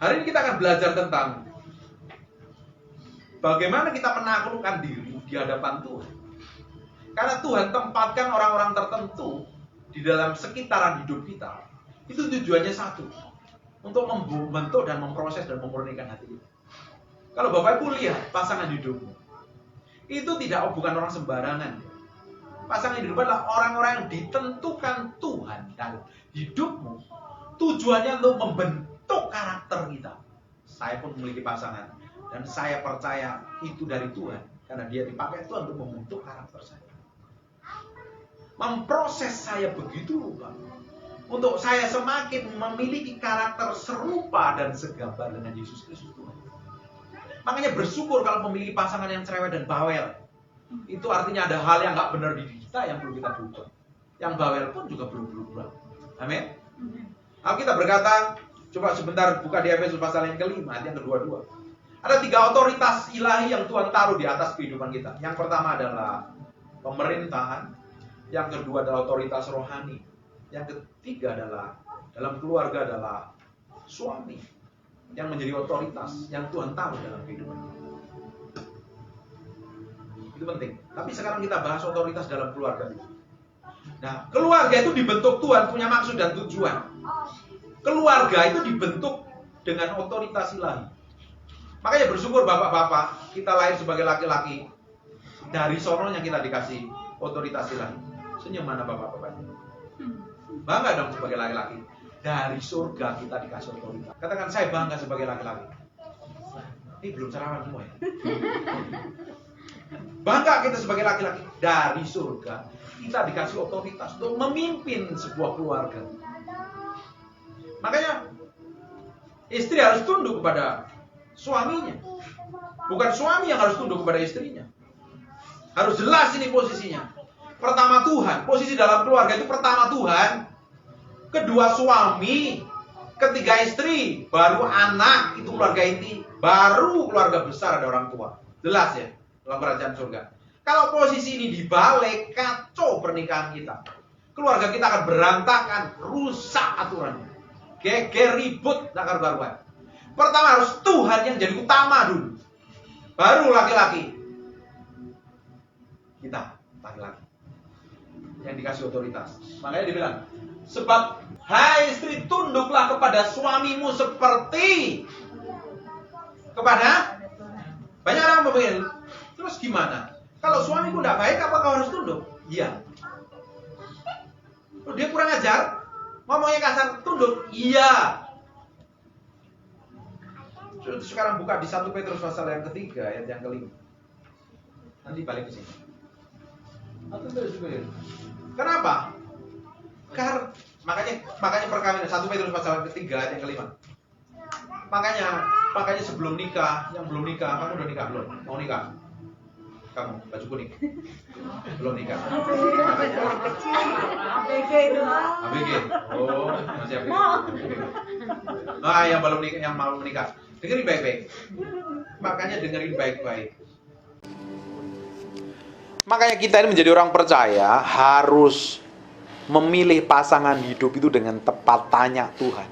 Hari ini kita akan belajar tentang bagaimana kita menaklukkan diri di hadapan Tuhan. Karena Tuhan tempatkan orang-orang tertentu di dalam sekitaran hidup kita. Itu tujuannya satu, untuk membentuk dan memproses dan memurnikan hati kita. Kalau Bapak Ibu lihat pasangan hidupmu, itu bukan orang sembarangan. Pasangan hidup adalah orang-orang yang ditentukan Tuhan dalam hidupmu. Tujuannya untuk membentuk karakter kita. Saya pun memiliki pasangan, dan saya percaya itu dari Tuhan, karena dia dipakai Tuhan untuk membentuk karakter saya. Memproses saya begitu rupa, untuk saya semakin memiliki karakter serupa dan segambar dengan Yesus Kristus Tuhan. Makanya bersyukur kalau memiliki pasangan yang cerewet dan bawel. Itu artinya ada hal yang nggak benar di kita yang perlu kita berubah. Yang bawel pun juga perlu berubah. Amin. Alkitab berkata, coba sebentar buka di Efesus pasal yang kelima, ayat yang kedua-dua. Ada 3 otoritas ilahi yang Tuhan taruh di atas kehidupan kita. Yang pertama adalah pemerintahan. Yang kedua adalah otoritas rohani. Yang ketiga adalah dalam keluarga adalah suami yang menjadi otoritas yang Tuhan taruh dalam kehidupan kita. Itu penting. Tapi sekarang kita bahas otoritas dalam keluarga. Nah, keluarga itu dibentuk Tuhan, punya maksud dan tujuan. Keluarga itu dibentuk dengan otoritas ilahi. Makanya bersyukur bapak-bapak, kita lahir sebagai laki-laki. Dari sononya kita dikasih otoritas ilahi. Senyum mana bapak-bapaknya? Bangga dong sebagai laki-laki. Dari surga kita dikasih otoritas. Katakan, saya bangga sebagai laki-laki. Ini belum ceramah semua ya. Bangga kita sebagai laki-laki. Dari surga kita dikasih otoritas untuk memimpin sebuah keluarga. Makanya istri harus tunduk kepada suaminya. Bukan suami yang harus tunduk kepada istrinya. Harus jelas ini posisinya. Pertama Tuhan, posisi dalam keluarga itu pertama Tuhan, kedua suami, ketiga istri, baru anak, itu keluarga inti, baru keluarga besar ada orang tua. Jelas ya, dalam kerajaan surga. Kalau posisi ini dibalik, kacau pernikahan kita. Keluarga kita akan berantakan, rusak aturannya. Geger, ribut, tak karu-karuan. Pertama harus Tuhan yang jadi utama dulu. Baru laki-laki. Kita, laki-laki. Yang dikasih otoritas. Makanya dia bilang, sebab hai istri tunduklah kepada suamimu seperti kepada banyak orang berpikir, terus gimana? Kalau suamiku tidak baik, apa kau harus tunduk? Iya. Dia kurang ajar, ngomongnya kasar, tunduk? Iya. Sekarang buka di 1 Petrus pasal yang ketiga, ayat yang kelima. Nanti balik ke sini. Kenapa? Makanya perkawinan 1 Petrus pasal ketiga ayat yang kelima. Makanya sebelum nikah, yang belum nikah, kamu udah nikah belum? Mau nikah? Kamu baju kuning. Belum nikah. ABG itu. ABG. Oh, masih ABG. Ah, yang belum nikah, yang mau menikah. Dengerin baik-baik. Makanya dengerin baik-baik. Makanya kita ini menjadi orang percaya harus memilih pasangan hidup itu dengan tepat, tanya Tuhan.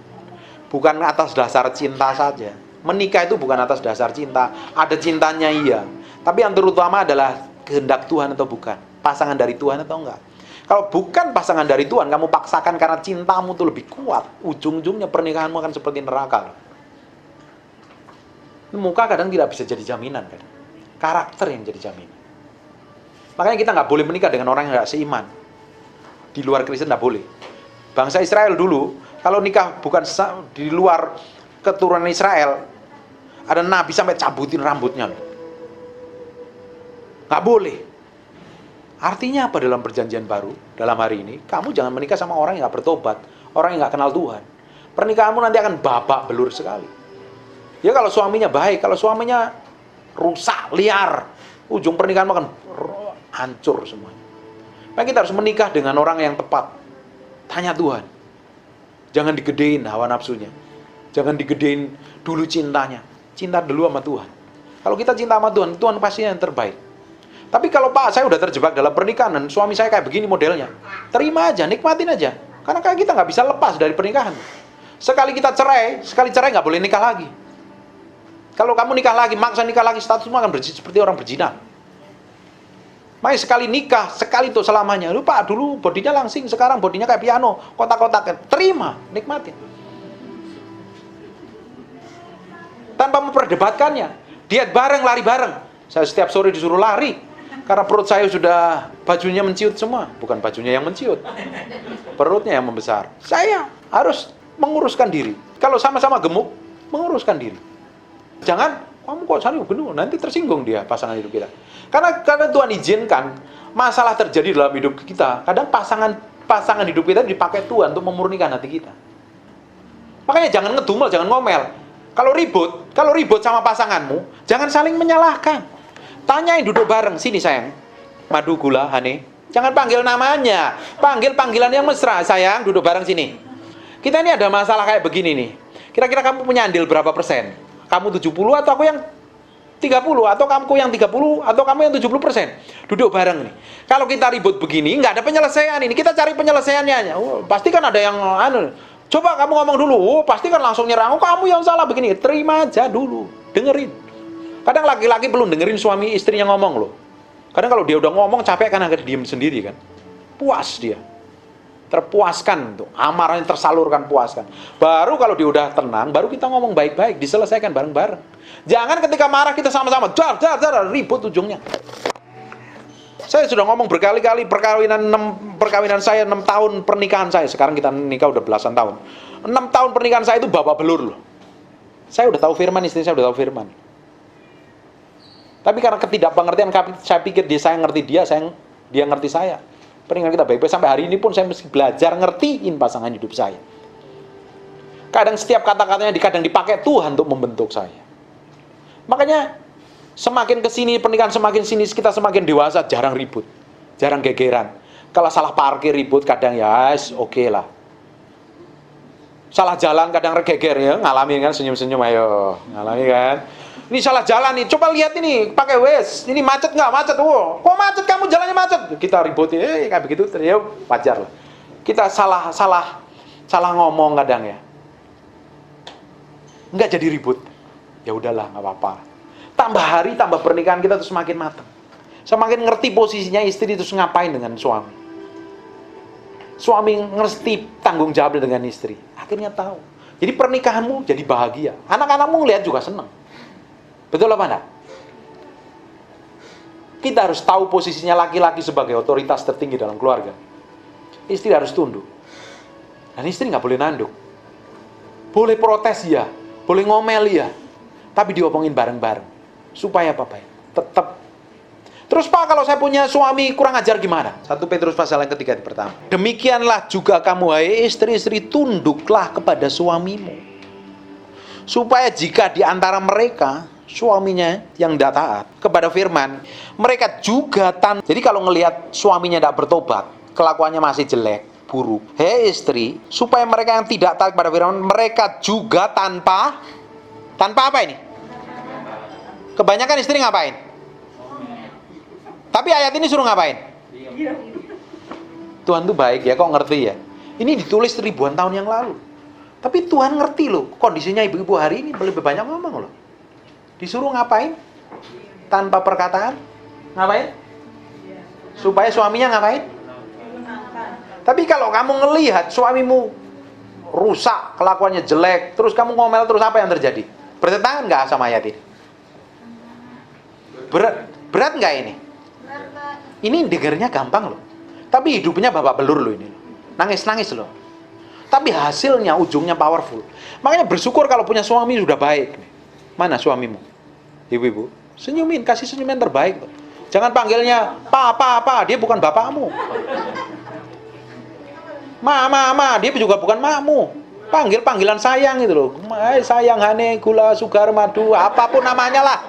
Bukan atas dasar cinta saja. Menikah itu bukan atas dasar cinta. Ada cintanya iya. Tapi yang terutama adalah kehendak Tuhan atau bukan. Pasangan dari Tuhan atau enggak. Kalau bukan pasangan dari Tuhan, kamu paksakan karena cintamu itu lebih kuat. Ujung-ujungnya pernikahanmu akan seperti neraka. Muka kadang tidak bisa jadi jaminan. Karakter yang jadi jaminan. Makanya kita nggak boleh menikah dengan orang yang nggak seiman. Di luar Kristen nggak boleh. Bangsa Israel dulu, kalau nikah bukan di luar keturunan Israel, ada nabi sampai cabutin rambutnya. Nggak boleh. Artinya apa dalam perjanjian baru? Dalam hari ini, kamu jangan menikah sama orang yang nggak bertobat, orang yang nggak kenal Tuhan. Pernikahanmu nanti akan babak belur sekali. Ya kalau suaminya baik, kalau suaminya rusak, liar, ujung pernikahan akan hancur semuanya. Maka kita harus menikah dengan orang yang tepat. Tanya Tuhan. Jangan digedein hawa nafsunya. Jangan digedein dulu cintanya. Cinta dulu sama Tuhan. Kalau kita cinta sama Tuhan, Tuhan pasti yang terbaik. Tapi kalau Pak, saya udah terjebak dalam pernikahan, suami saya kayak begini modelnya. Terima aja, nikmatin aja. Karena kayak kita nggak bisa lepas dari pernikahan. Sekali kita cerai, nggak boleh nikah lagi. Kalau kamu nikah lagi, maksa nikah lagi, statusmu akan seperti orang berzina. Makanya sekali nikah, sekali itu selamanya. Lu Pak, dulu bodinya langsing, sekarang bodinya kayak piano, kotak-kotak. Terima, nikmatin. Tanpa memperdebatkannya. Diet bareng, lari bareng. Saya setiap sore disuruh lari. Karena perut saya sudah, bajunya menciut semua. Bukan bajunya yang menciut. Perutnya yang membesar. Saya harus menguruskan diri. Kalau sama-sama gemuk, menguruskan diri. Jangan, kamu kok sari gendut, nanti tersinggung dia pasangan hidup kita. Karena Tuhan izinkan masalah terjadi dalam hidup kita. Kadang pasangan hidup kita dipakai Tuhan untuk memurnikan hati kita. Makanya jangan ngedumel, jangan ngomel. Kalau ribut sama pasanganmu, jangan saling menyalahkan. Tanyain, duduk bareng, sini sayang. Madu gula, Hane. Jangan panggil namanya, panggil panggilan yang mesra. Sayang, duduk bareng sini. Kita ini ada masalah kayak begini nih. Kira-kira kamu punya andil berapa persen? Kamu 70 atau aku yang 30? Atau kamu yang 30? Atau kamu yang 70%? Duduk bareng nih. Kalau kita ribut begini, nggak ada penyelesaian ini. Kita cari penyelesaiannya. Oh, pasti kan ada yang coba kamu ngomong dulu. Oh, pasti kan langsung nyerang. Oh, kamu yang salah begini. Terima aja dulu. Dengerin. Kadang laki-laki belum dengerin suami istrinya ngomong loh. Kadang kalau dia udah ngomong capek kan akhirnya diem sendiri kan. Puas dia. Terpuaskan tuh, amarahnya tersalurkan, puaskan. Baru kalau dia udah tenang, baru kita ngomong baik-baik, diselesaikan bareng-bareng. Jangan ketika marah kita sama-sama jar ribut ujungnya. Saya sudah ngomong berkali-kali perkawinan saya 6 tahun pernikahan saya. Sekarang kita nikah udah belasan tahun. 6 tahun pernikahan saya itu babak belur loh. Saya udah tahu firman, istri saya udah tahu firman. Tapi karena ketidakpengertian, saya pikir saya ngerti dia ngerti saya. Pernikahan kita baik-baik sampai hari ini pun saya mesti belajar ngertiin pasangan hidup saya. Kadang setiap kata-katanya kadang dipakai Tuhan untuk membentuk saya. Makanya semakin kesini pernikahan semakin sini kita semakin dewasa, jarang ribut, jarang gegeran. Kalau salah parkir ribut kadang ya oke lah. Salah jalan kadang geger ya, ngalami kan, senyum-senyum ayo, ngalami kan. Ini salah jalan nih, coba lihat ini, pakai Waze, ini macet nggak? Macet, kok macet kamu, jalannya macet. Kita ribut kayak begitu, ya wajar lah. Kita salah ngomong kadang ya. Nggak jadi ribut, ya udahlah nggak apa-apa. Tambah hari, tambah pernikahan kita tuh semakin matang. Semakin ngerti posisinya istri itu ngapain dengan suami. Suami ngerti tanggung jawab dengan istri, akhirnya tahu. Jadi pernikahanmu jadi bahagia, anak-anakmu ngeliat juga seneng. Betul apa enggak? Kita harus tahu posisinya laki-laki sebagai otoritas tertinggi dalam keluarga. Istri harus tunduk. Dan istri nggak boleh nanduk. Boleh protes ya, boleh ngomel ya, tapi diomongin bareng-bareng. Supaya apa? Tetap. Terus Pak, kalau saya punya suami kurang ajar gimana? 1 Petrus pasal yang ketiga pertama. Demikianlah juga kamu hai istri-istri, tunduklah kepada suamimu. Supaya jika di antara mereka suaminya yang tidak taat kepada firman, mereka juga jadi kalau ngelihat suaminya tidak bertobat, kelakuannya masih jelek, buruk. Hei istri, supaya mereka yang tidak taat kepada firman, mereka juga tanpa apa ini? Kebanyakan istri ngapain? Tapi ayat ini suruh ngapain? Tuhan tuh baik ya, kok ngerti ya? Ini ditulis ribuan tahun yang lalu. Tapi Tuhan ngerti loh, kondisinya ibu-ibu hari ini lebih banyak ngomong loh. Disuruh ngapain? Tanpa perkataan? Ngapain? Supaya suaminya ngapain? Tapi kalau kamu ngelihat suamimu rusak, kelakuannya jelek, terus kamu ngomel terus, apa yang terjadi? Bertentangan nggak sama ayat ini? Berat nggak ini? Ini dengernya gampang loh. Tapi hidupnya babak belur loh ini. Nangis-nangis loh. Tapi hasilnya, ujungnya powerful. Makanya bersyukur kalau punya suami sudah baik. Mana suamimu? Ibu-ibu, senyumin, kasih senyum yang terbaik. Jangan panggilnya pa, dia bukan bapakmu. Ma, dia juga bukan makmu. Panggil panggilan sayang itu loh. Sayang, Hane, gula, sugar, madu, apapun namanya lah.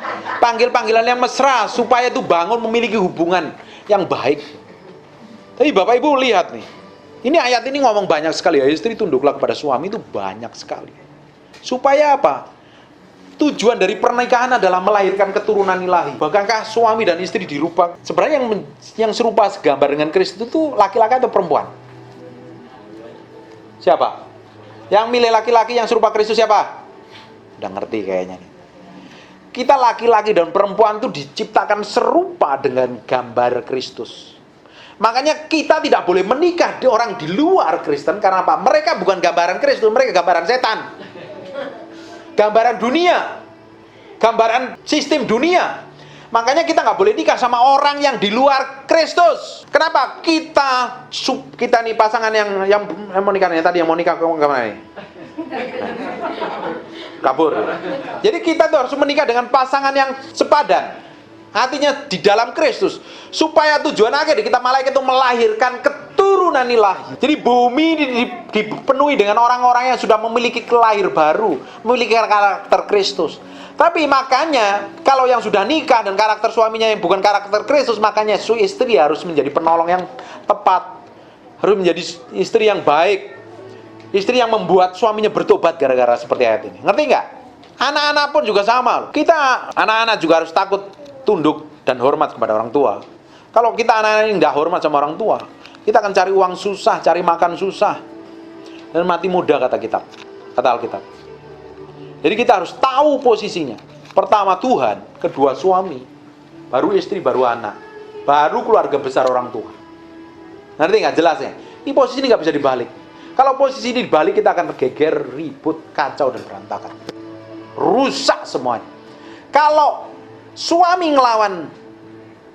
Panggil panggilan yang mesra supaya itu bangun memiliki hubungan yang baik. Tapi Bapak Ibu lihat nih. Ini ayat ini ngomong banyak sekali ya, istri tunduklah kepada suami, itu banyak sekali. Supaya apa? Tujuan dari pernikahan adalah melahirkan keturunan ilahi. Bahkankah suami dan istri dirubah? Sebenarnya yang serupa segambar dengan Kristus itu laki-laki atau perempuan? Siapa? Yang milih laki-laki yang serupa Kristus siapa? Udah ngerti kayaknya nih. Kita laki-laki dan perempuan itu diciptakan serupa dengan gambar Kristus. Makanya kita tidak boleh menikah di orang di luar Kristen. Karena apa? Mereka bukan gambaran Kristus, mereka gambaran setan. Gambaran dunia. Gambaran sistem dunia. Makanya kita nggak boleh nikah sama orang yang di luar Kristus. Kenapa? Kita nih pasangan yang mau nikah nih, tadi yang mau nikah kemana nih? Kabur. Jadi kita tuh harus menikah dengan pasangan yang sepadan. Artinya di dalam Kristus. Supaya tujuan akhir kita malaikat itu melahirkan keturunan ilahi. Jadi bumi dipenuhi dengan orang-orang yang sudah memiliki kelahir baru, memiliki karakter Kristus. Tapi makanya kalau yang sudah nikah dan karakter suaminya yang bukan karakter Kristus, makanya istri harus menjadi penolong yang tepat. Harus menjadi istri yang baik. Istri yang membuat suaminya bertobat gara-gara seperti ayat ini. Ngerti nggak? Anak-anak pun juga sama. Kita anak-anak juga harus takut tunduk dan hormat kepada orang tua. Kalau kita anak-anak yang nggak hormat sama orang tua, kita akan cari uang susah, cari makan susah, dan mati muda kata Alkitab. Jadi kita harus tahu posisinya. Pertama Tuhan, kedua suami, baru istri, baru anak, baru keluarga besar orang tua. Ngerti nggak jelasnya? Ini posisi ini nggak bisa dibalik. Kalau posisi ini dibalik, kita akan tergeger, ribut, kacau, dan berantakan. Rusak semuanya. Kalau suami ngelawan,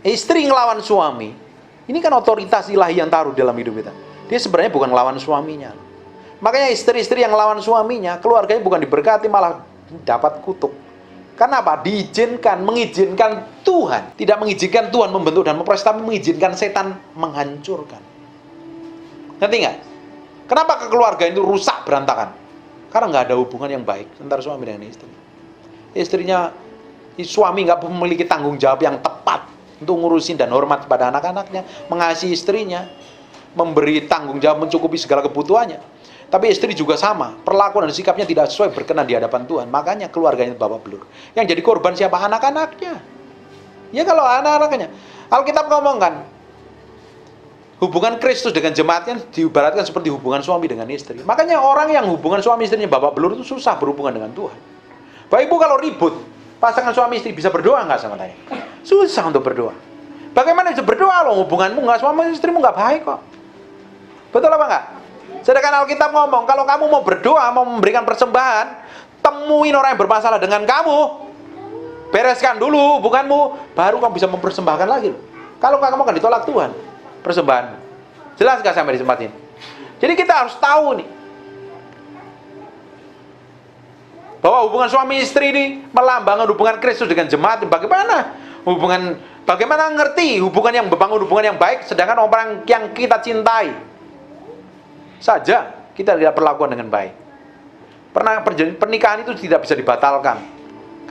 istri ngelawan suami, ini kan otoritas ilahi yang taruh dalam hidup kita. Dia sebenarnya bukan ngelawan suaminya. Makanya istri-istri yang ngelawan suaminya, keluarganya bukan diberkati, malah dapat kutuk. Karena apa? Mengizinkan Tuhan. Tidak mengizinkan Tuhan membentuk dan memproses, tapi mengizinkan setan menghancurkan. Ngerti nggak? Kenapa kekeluargaan itu rusak, berantakan? Karena nggak ada hubungan yang baik antara suami dengan istri. Suami nggak memiliki tanggung jawab yang tepat untuk ngurusin dan hormat pada anak-anaknya, mengasihi istrinya, memberi tanggung jawab mencukupi segala kebutuhannya. Tapi istri juga sama, perlakuan dan sikapnya tidak sesuai berkenan di hadapan Tuhan. Makanya keluarganya babak belur. Yang jadi korban siapa? Anak-anaknya. Ya kalau anak-anaknya. Alkitab ngomongkan, hubungan Kristus dengan jemaatnya diibaratkan seperti hubungan suami dengan istri. Makanya orang yang hubungan suami istrinya babak belur itu susah berhubungan dengan Tuhan. Bapak Ibu kalau ribut, pasangan suami istri bisa berdoa nggak sama saya? Susah untuk berdoa. Bagaimana bisa berdoa loh? Hubunganmu nggak, suami istrimu nggak baik kok. Betul apa nggak? Sedangkan Alkitab ngomong, kalau kamu mau berdoa, mau memberikan persembahan, temuin orang yang bermasalah dengan kamu, bereskan dulu hubunganmu, baru kamu bisa mempersembahkan lagi. Kalau kamu akan ditolak Tuhan persembahan. Jelas gak sampai di tempat ini? Jadi kita harus tahu nih, bahwa hubungan suami istri ini melambangkan hubungan Kristus dengan jemaat. Bagaimana ngerti hubungan yang membangun hubungan yang baik, sedangkan orang yang kita cintai saja kita tidak perlakuan dengan baik. Pernikahan itu tidak bisa dibatalkan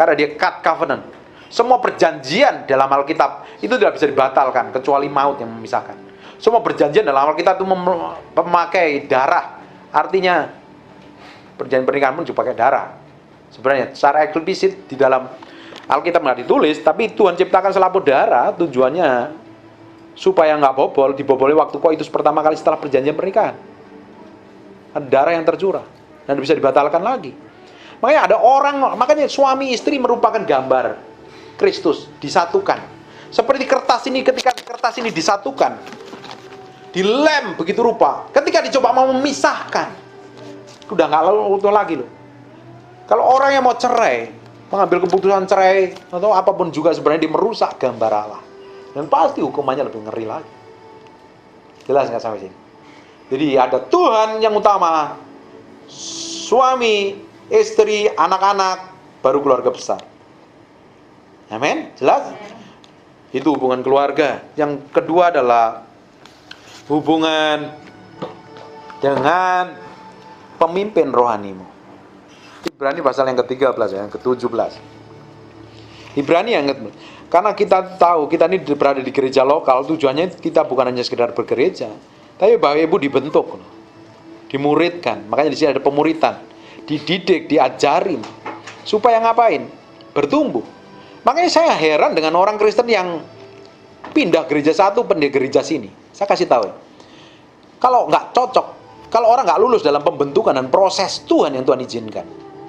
karena dia cut covenant. Semua perjanjian dalam Alkitab itu tidak bisa dibatalkan kecuali maut yang memisahkan. Semua perjanjian dalam Alkitab itu memakai darah. Artinya perjanjian pernikahan pun juga pakai darah. Sebenarnya secara eksplisit di dalam Alkitab nggak ditulis, tapi Tuhan ciptakan selaput darah tujuannya supaya nggak diboboli waktu koitus pertama kali setelah perjanjian pernikahan. Ada darah yang tercurah dan bisa dibatalkan lagi. Makanya suami istri merupakan gambar Kristus disatukan. Seperti kertas ini, ketika kertas ini disatukan, dilem begitu rupa, ketika dicoba mau memisahkan, udah nggak utuh lagi loh. Kalau orang yang mau cerai, mengambil keputusan cerai atau apapun juga, sebenarnya dia merusak gambar Allah, dan pasti hukumannya lebih ngeri lagi. Jelas nggak sampai sini? Jadi ada Tuhan yang utama, suami, istri, anak-anak, baru keluarga besar. Amin? Jelas? Itu hubungan keluarga. Yang kedua adalah hubungan dengan pemimpin rohanimu. Ibrani pasal yang ke-13 yang ke-17. Ibrani yang karena kita tahu kita ini berada di gereja lokal, tujuannya kita bukan hanya sekedar bergereja, tapi Bapak Ibu dibentuk, dimuridkan. Makanya di sini ada pemuritan, dididik, diajarin, supaya ngapain? Bertumbuh. Makanya saya heran dengan orang Kristen yang pindah gereja satu, pindah gereja sini. Saya kasih tahu, kalau nggak cocok, Kalau orang nggak lulus dalam pembentukan dan proses Tuhan yang Tuhan izinkan,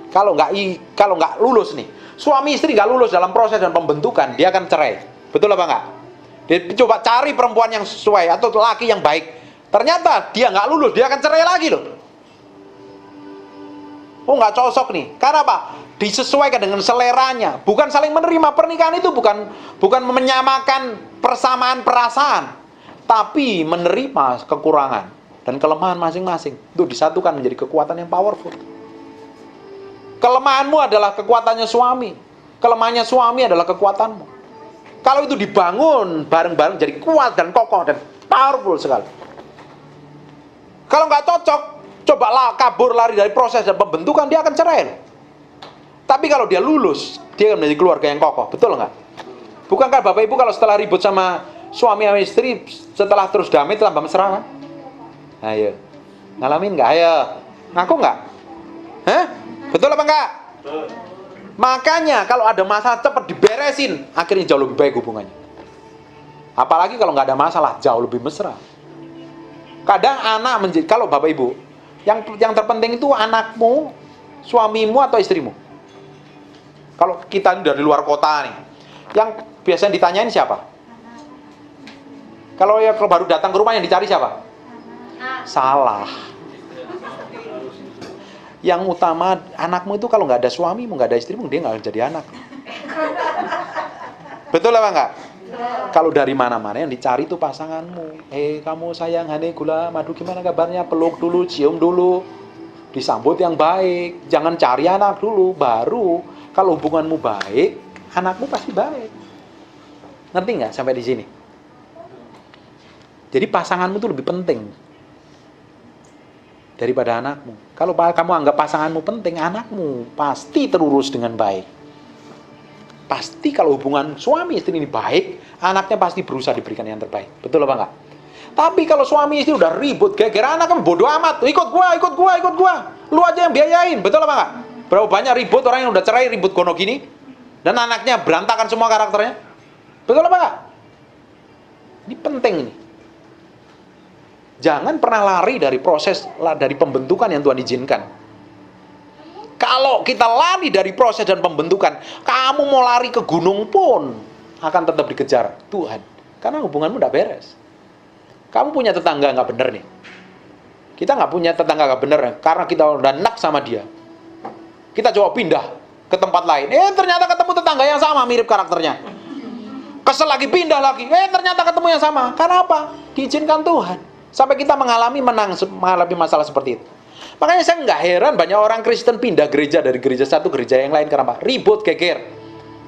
kalau nggak lulus nih, suami istri nggak lulus dalam proses dan pembentukan, dia akan cerai. Betul apa nggak? Dia coba cari perempuan yang sesuai atau laki yang baik. Ternyata dia nggak lulus, dia akan cerai lagi loh. Oh, nggak cocok nih. Karena apa? Disesuaikan dengan seleranya. Bukan saling menerima. Pernikahan itu bukan menyamakan persamaan perasaan, tapi menerima kekurangan dan kelemahan masing-masing untuk disatukan menjadi kekuatan yang powerful. Kelemahanmu adalah kekuatannya suami, kelemahannya suami adalah kekuatanmu. Kalau itu dibangun bareng-bareng jadi kuat dan kokoh dan powerful sekali. Kalau nggak cocok, coba kabur lari dari proses dan pembentukan, dia akan cerai. Tapi kalau dia lulus, dia akan menjadi keluarga yang kokoh. Betul nggak? Bukankah Bapak Ibu kalau setelah ribut sama suami sama istri, setelah terus damai tambah mesra kan? Ayo, ngalamin nggak? Ayo, ngaku nggak? Hah? Betul apa enggak? Makanya kalau ada masalah cepat diberesin, akhirnya jauh lebih baik hubungannya. Apalagi kalau nggak ada masalah, jauh lebih mesra. Kadang anak kalau Bapak Ibu, yang terpenting itu anakmu, suamimu atau istrimu. Kalau kita ini dari luar kota nih, yang biasanya ditanyain siapa? Kalau baru datang ke rumah yang dicari siapa? Salah. Yang utama anakmu itu kalau nggak ada suamimu, nggak ada istrimu, dia nggak jadi anak. Betul apa enggak? Kalau dari mana-mana yang dicari itu pasanganmu. Kamu sayang, Hane, gula, madu, gimana kabarnya? Peluk dulu, cium dulu, disambut yang baik. Jangan cari anak dulu, baru kalau hubunganmu baik, anakmu pasti baik. Ngerti nggak sampai di sini? Jadi pasanganmu itu lebih penting daripada anakmu. Kalau kamu anggap pasanganmu penting, anakmu pasti terurus dengan baik. Pasti kalau hubungan suami istri ini baik, anaknya pasti berusaha diberikan yang terbaik. Betul apa enggak? Tapi kalau suami istri udah ribut, gara-gara anak kan bodoh amat. Ikut gua. Lu aja yang biayain. Betul apa enggak? Berapa banyak ribut orang yang udah cerai, ribut gono gini, dan anaknya berantakan semua karakternya. Betul apa enggak? Ini penting ini. Jangan pernah lari dari proses, dari pembentukan yang Tuhan izinkan. Kalau kita lari dari proses dan pembentukan, kamu mau lari ke gunung pun akan tetap dikejar Tuhan. Karena hubunganmu udah beres. Kamu punya tetangga nggak bener nih. Kita nggak punya tetangga nggak bener, karena kita udah enak sama dia. Kita coba pindah ke tempat lain. Ternyata ketemu tetangga yang sama, mirip karakternya. Kesel lagi, pindah lagi. Ternyata ketemu yang sama. Karena apa? Diizinkan Tuhan. Sampai kita mengalami masalah seperti itu. Makanya saya nggak heran banyak orang Kristen pindah gereja dari gereja satu gereja yang lain. Karena apa? Ribut, geger.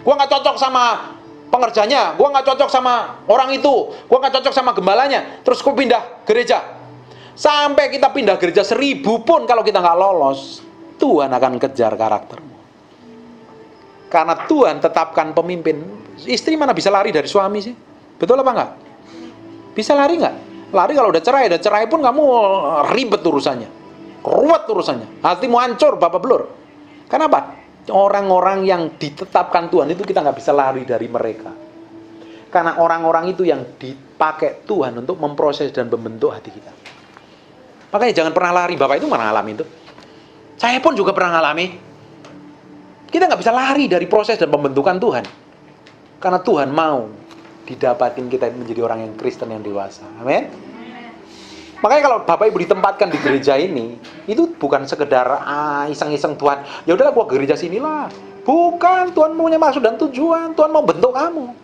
Gua nggak cocok sama pengerjanya, gua nggak cocok sama orang itu, gua nggak cocok sama gembalanya. Terus gua pindah gereja. Sampai kita pindah gereja 1000 pun kalau kita nggak lolos, Tuhan akan kejar karaktermu. Karena Tuhan tetapkan pemimpin. Istri mana bisa lari dari suami sih? Betul apa nggak? Bisa lari nggak? Lari kalau udah cerai pun kamu ribet urusannya, ruwet urusannya, hatimu hancur, babak belur. Kenapa? Orang-orang yang ditetapkan Tuhan itu kita nggak bisa lari dari mereka. Karena orang-orang itu yang dipakai Tuhan untuk memproses dan membentuk hati kita. Makanya jangan pernah lari. Bapak itu pernah alami itu. Saya pun juga pernah alami. Kita nggak bisa lari dari proses dan pembentukan Tuhan. Karena Tuhan mau didapatin kita menjadi orang yang Kristen yang dewasa. Amin. Makanya kalau Bapak Ibu ditempatkan di gereja ini, itu bukan sekedar iseng-iseng Tuhan. Ya udahlah gua ke gereja sinilah. Bukan, Tuhan punya maksud dan tujuan. Tuhan mau bentuk kamu.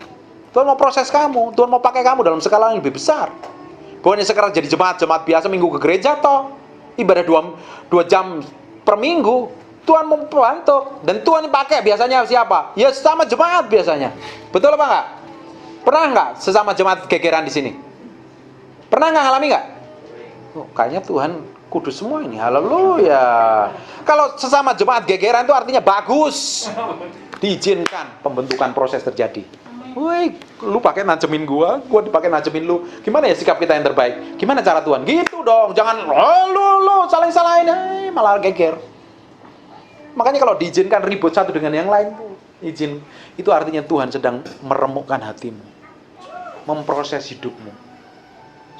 Tuhan mau proses kamu. Tuhan mau pakai kamu dalam skala yang lebih besar. Bukannya sekarang jadi jemaat biasa minggu ke gereja toh. Ibadah 2 jam per minggu. Tuhan mau membantu. Dan Tuhan dipakai biasanya siapa? Ya sama jemaat biasanya. Betul apa enggak? Pernah nggak sesama jemaat gegeran di sini? Pernah nggak ngalami nggak? Kayaknya Tuhan kudus semua ini. Haleluya. Kalau sesama jemaat gegeran itu artinya bagus. Diizinkan pembentukan proses terjadi. Woi, lu pakai najemin gua dipakai najemin lu. Gimana ya sikap kita yang terbaik? Gimana cara Tuhan? Gitu dong. Jangan lu saling-salahin, malah geger. Makanya kalau diizinkan ribut satu dengan yang lain, izin itu artinya Tuhan sedang meremukkan hatimu, memproses hidupmu.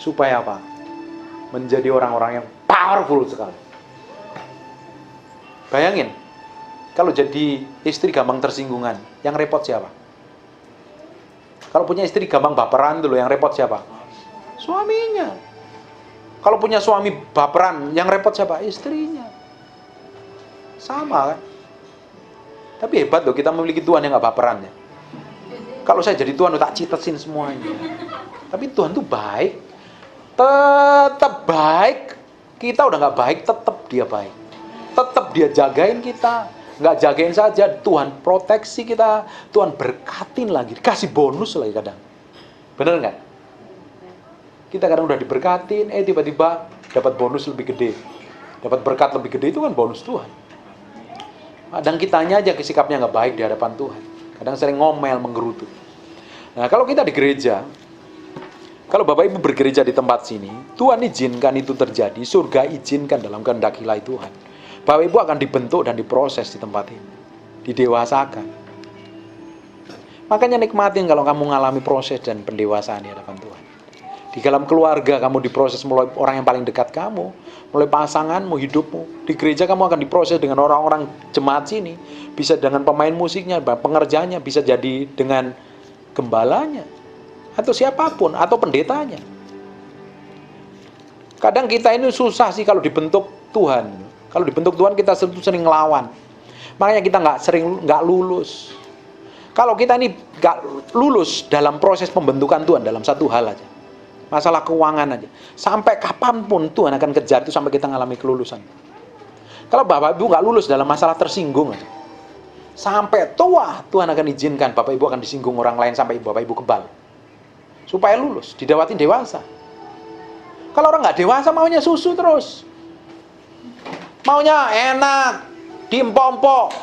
Supaya apa? menjadi orang-orang yang powerful sekali. Bayangin, kalau jadi istri gampang tersinggungan, yang repot siapa? Kalau punya istri gampang baperan dulu, yang repot siapa? Suaminya. Kalau punya suami baperan, yang repot siapa? Istrinya. Sama kan? Tapi hebat loh, kita memiliki Tuhan yang gak baperan ya. Kalau saya jadi Tuhan, tak citesin semuanya. Tapi Tuhan tuh baik. Tetap baik. Kita udah gak baik, tetap dia baik. Tetap dia jagain kita. Gak jagain saja, Tuhan proteksi kita. Tuhan berkatin lagi. Kasih bonus lagi kadang. Bener gak? Kita kadang udah diberkatin, tiba-tiba dapat bonus lebih gede. Dapat berkat lebih gede, itu kan bonus Tuhan. Kadang kitanya aja sikapnya gak baik di hadapan Tuhan. Kadang sering ngomel, menggerutu. Nah, kalau kita di gereja, kalau Bapak Ibu bergereja di tempat sini, Tuhan izinkan itu terjadi, surga izinkan dalam kehendak ilahi Tuhan. Bapak Ibu akan dibentuk dan diproses di tempat ini. Didewasakan. Makanya nikmatin kalau kamu mengalami proses dan pendewasaan di hadapan Tuhan. Di dalam keluarga kamu diproses mulai orang yang paling dekat kamu, mulai pasanganmu, hidupmu. Di gereja kamu akan diproses dengan orang-orang jemaat sini. Bisa dengan pemain musiknya, pengerjanya, bisa jadi dengan gembalanya. Atau siapapun, atau pendetanya. Kadang kita ini susah sih kalau dibentuk Tuhan. Kalau dibentuk Tuhan kita sering ngelawan. Makanya kita nggak lulus. Kalau kita ini nggak lulus dalam proses pembentukan Tuhan dalam satu hal aja. Masalah keuangan aja. Sampai kapanpun Tuhan akan kejar itu sampai kita mengalami kelulusan. Kalau Bapak Ibu nggak lulus dalam masalah tersinggung aja. Sampai tua Tuhan akan izinkan Bapak Ibu akan disinggung orang lain sampai Bapak Ibu kebal. Supaya lulus, didawatin dewasa. Kalau orang nggak dewasa maunya susu terus. Maunya enak, diempok-empok.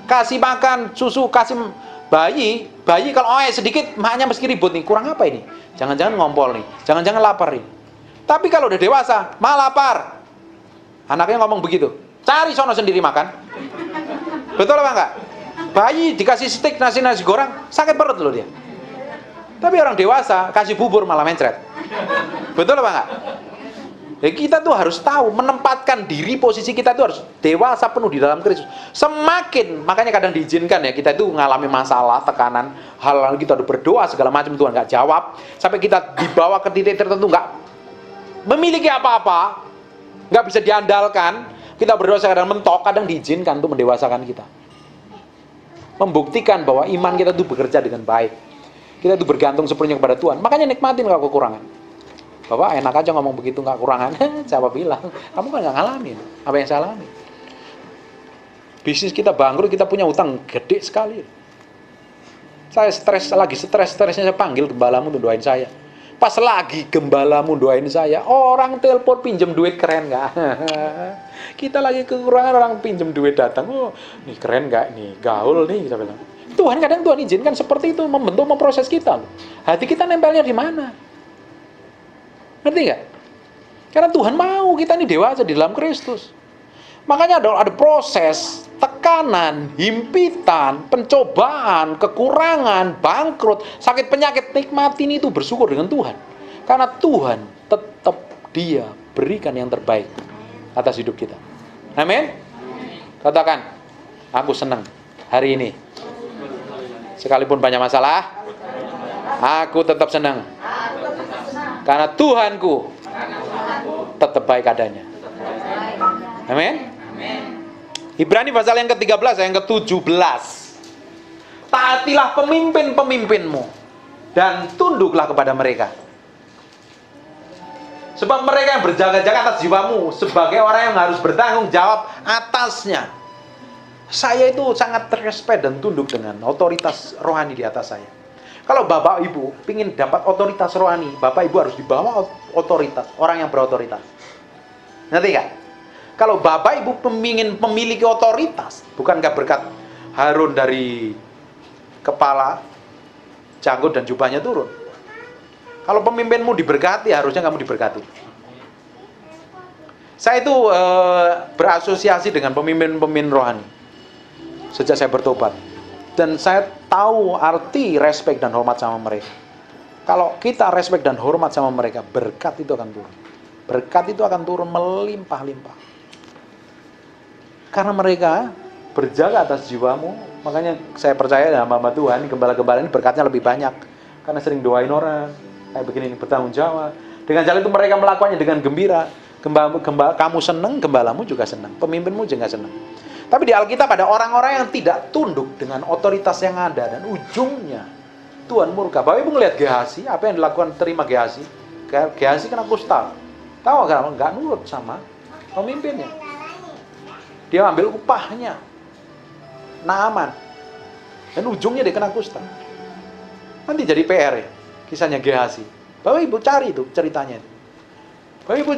Kasih makan susu, kasih bayi kalau sedikit maknya mesti ribut nih. Kurang apa ini? Jangan-jangan ngompol nih, jangan-jangan lapar nih. Tapi kalau udah dewasa, malah lapar. Anaknya ngomong begitu, cari sono sendiri makan. Betul apa enggak? Bayi dikasih stik nasi goreng, sakit perut loh dia. Tapi orang dewasa, kasih bubur malah mencret. Betul apa enggak? Ya, kita tuh harus tahu, menempatkan diri, posisi kita tuh harus dewasa penuh di dalam Kristus. Semakin, makanya kadang diizinkan ya, kita itu mengalami masalah, tekanan, hal-hal kita udah berdoa, segala macam Tuhan nggak jawab, sampai kita dibawa ke titik tertentu, nggak memiliki apa-apa, nggak bisa diandalkan, kita berdoa kadang mentok, kadang diizinkan untuk mendewasakan kita. Membuktikan bahwa iman kita tuh bekerja dengan baik. Kita tuh bergantung sepenuhnya kepada Tuhan. Makanya nikmatin kalau kekurangan. Bapak enak aja ngomong begitu nggak kurangan. Siapa bilang? Kamu kan nggak ngalamin apa yang saya alami. Bisnis kita bangkrut, kita punya utang gede sekali. Saya lagi stresnya saya panggil gembalamu untuk doain saya. Pas lagi gembalamu doain saya, orang telepon pinjam duit, keren nggak? Kita lagi kekurangan, orang pinjam duit datang. Oh, nih keren nggak? Nih gaul nih, kita bilang. Tuhan kadang Tuhan izinkan seperti itu membentuk, memproses kita. Hati kita nempelnya di mana? Ngerti nggak? Karena Tuhan mau kita ini dewasa di dalam Kristus. Makanya ada proses, tekanan, himpitan, pencobaan, kekurangan, bangkrut, sakit penyakit. Nikmatin itu, bersyukur dengan Tuhan. Karena Tuhan tetap Dia berikan yang terbaik atas hidup kita. Amin? Katakan, aku senang hari ini. Sekalipun banyak masalah, aku tetap senang. Karena Tuhanku tetap baik adanya. Amin. Ibrani pasal yang ke-13 yang ke-17. Taatilah pemimpin-pemimpinmu dan tunduklah kepada mereka. Sebab mereka yang berjaga-jaga atas jiwamu sebagai orang yang harus bertanggung jawab atasnya. Saya itu sangat respect dan tunduk dengan otoritas rohani di atas saya. Kalau Bapak Ibu ingin dapat otoritas rohani, Bapak Ibu harus dibawa otoritas, orang yang berotoritas. Ngerti gak? Kalau Bapak Ibu ingin memiliki otoritas, bukankah berkat Harun dari kepala, janggut dan jubahnya turun? Kalau pemimpinmu diberkati, harusnya kamu diberkati. Saya itu berasosiasi dengan pemimpin-pemimpin rohani sejak saya bertobat. Dan saya tahu arti respect dan hormat sama mereka. Kalau kita respect dan hormat sama mereka, berkat itu akan turun. Berkat itu akan turun melimpah-limpah. Karena mereka berjaga atas jiwamu, makanya saya percaya dalam hamba Tuhan, gembala-gembala ini berkatnya lebih banyak. Karena sering doain orang, kayak begini, bertanggung jawab. Dengan jalan itu mereka melakukannya dengan gembira. Kamu senang, gembalamu juga senang, pemimpinmu juga senang. Tapi di Alkitab ada orang-orang yang tidak tunduk dengan otoritas yang ada, dan ujungnya Tuhan murka. Bapak Ibu ngelihat Gehazi, apa yang dilakukan terima Gehazi? Gehazi kena kusta. Tahu nggak? Nggak nurut sama pemimpinnya. Dia ambil upahnya, Naaman, dan ujungnya dia kena kusta. Nanti jadi PR ya, kisahnya Gehazi. Bapak Ibu cari itu ceritanya. Bapak Ibu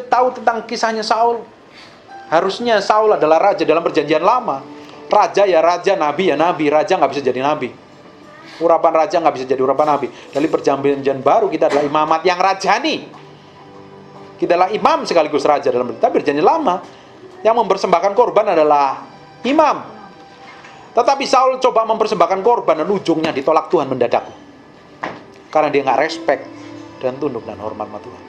tahu tentang kisahnya Saul. Harusnya Saul adalah raja dalam perjanjian lama. Raja ya raja, nabi ya nabi. Raja nggak bisa jadi nabi. Urapan raja nggak bisa jadi urapan nabi. Dari perjanjian baru kita adalah imamat yang rajani. Kita adalah imam sekaligus raja dalam perjanjian lama. Yang mempersembahkan korban adalah imam. Tetapi Saul coba mempersembahkan korban dan ujungnya ditolak Tuhan mendadak. Karena dia nggak respect dan tunduk dan hormat sama Tuhan.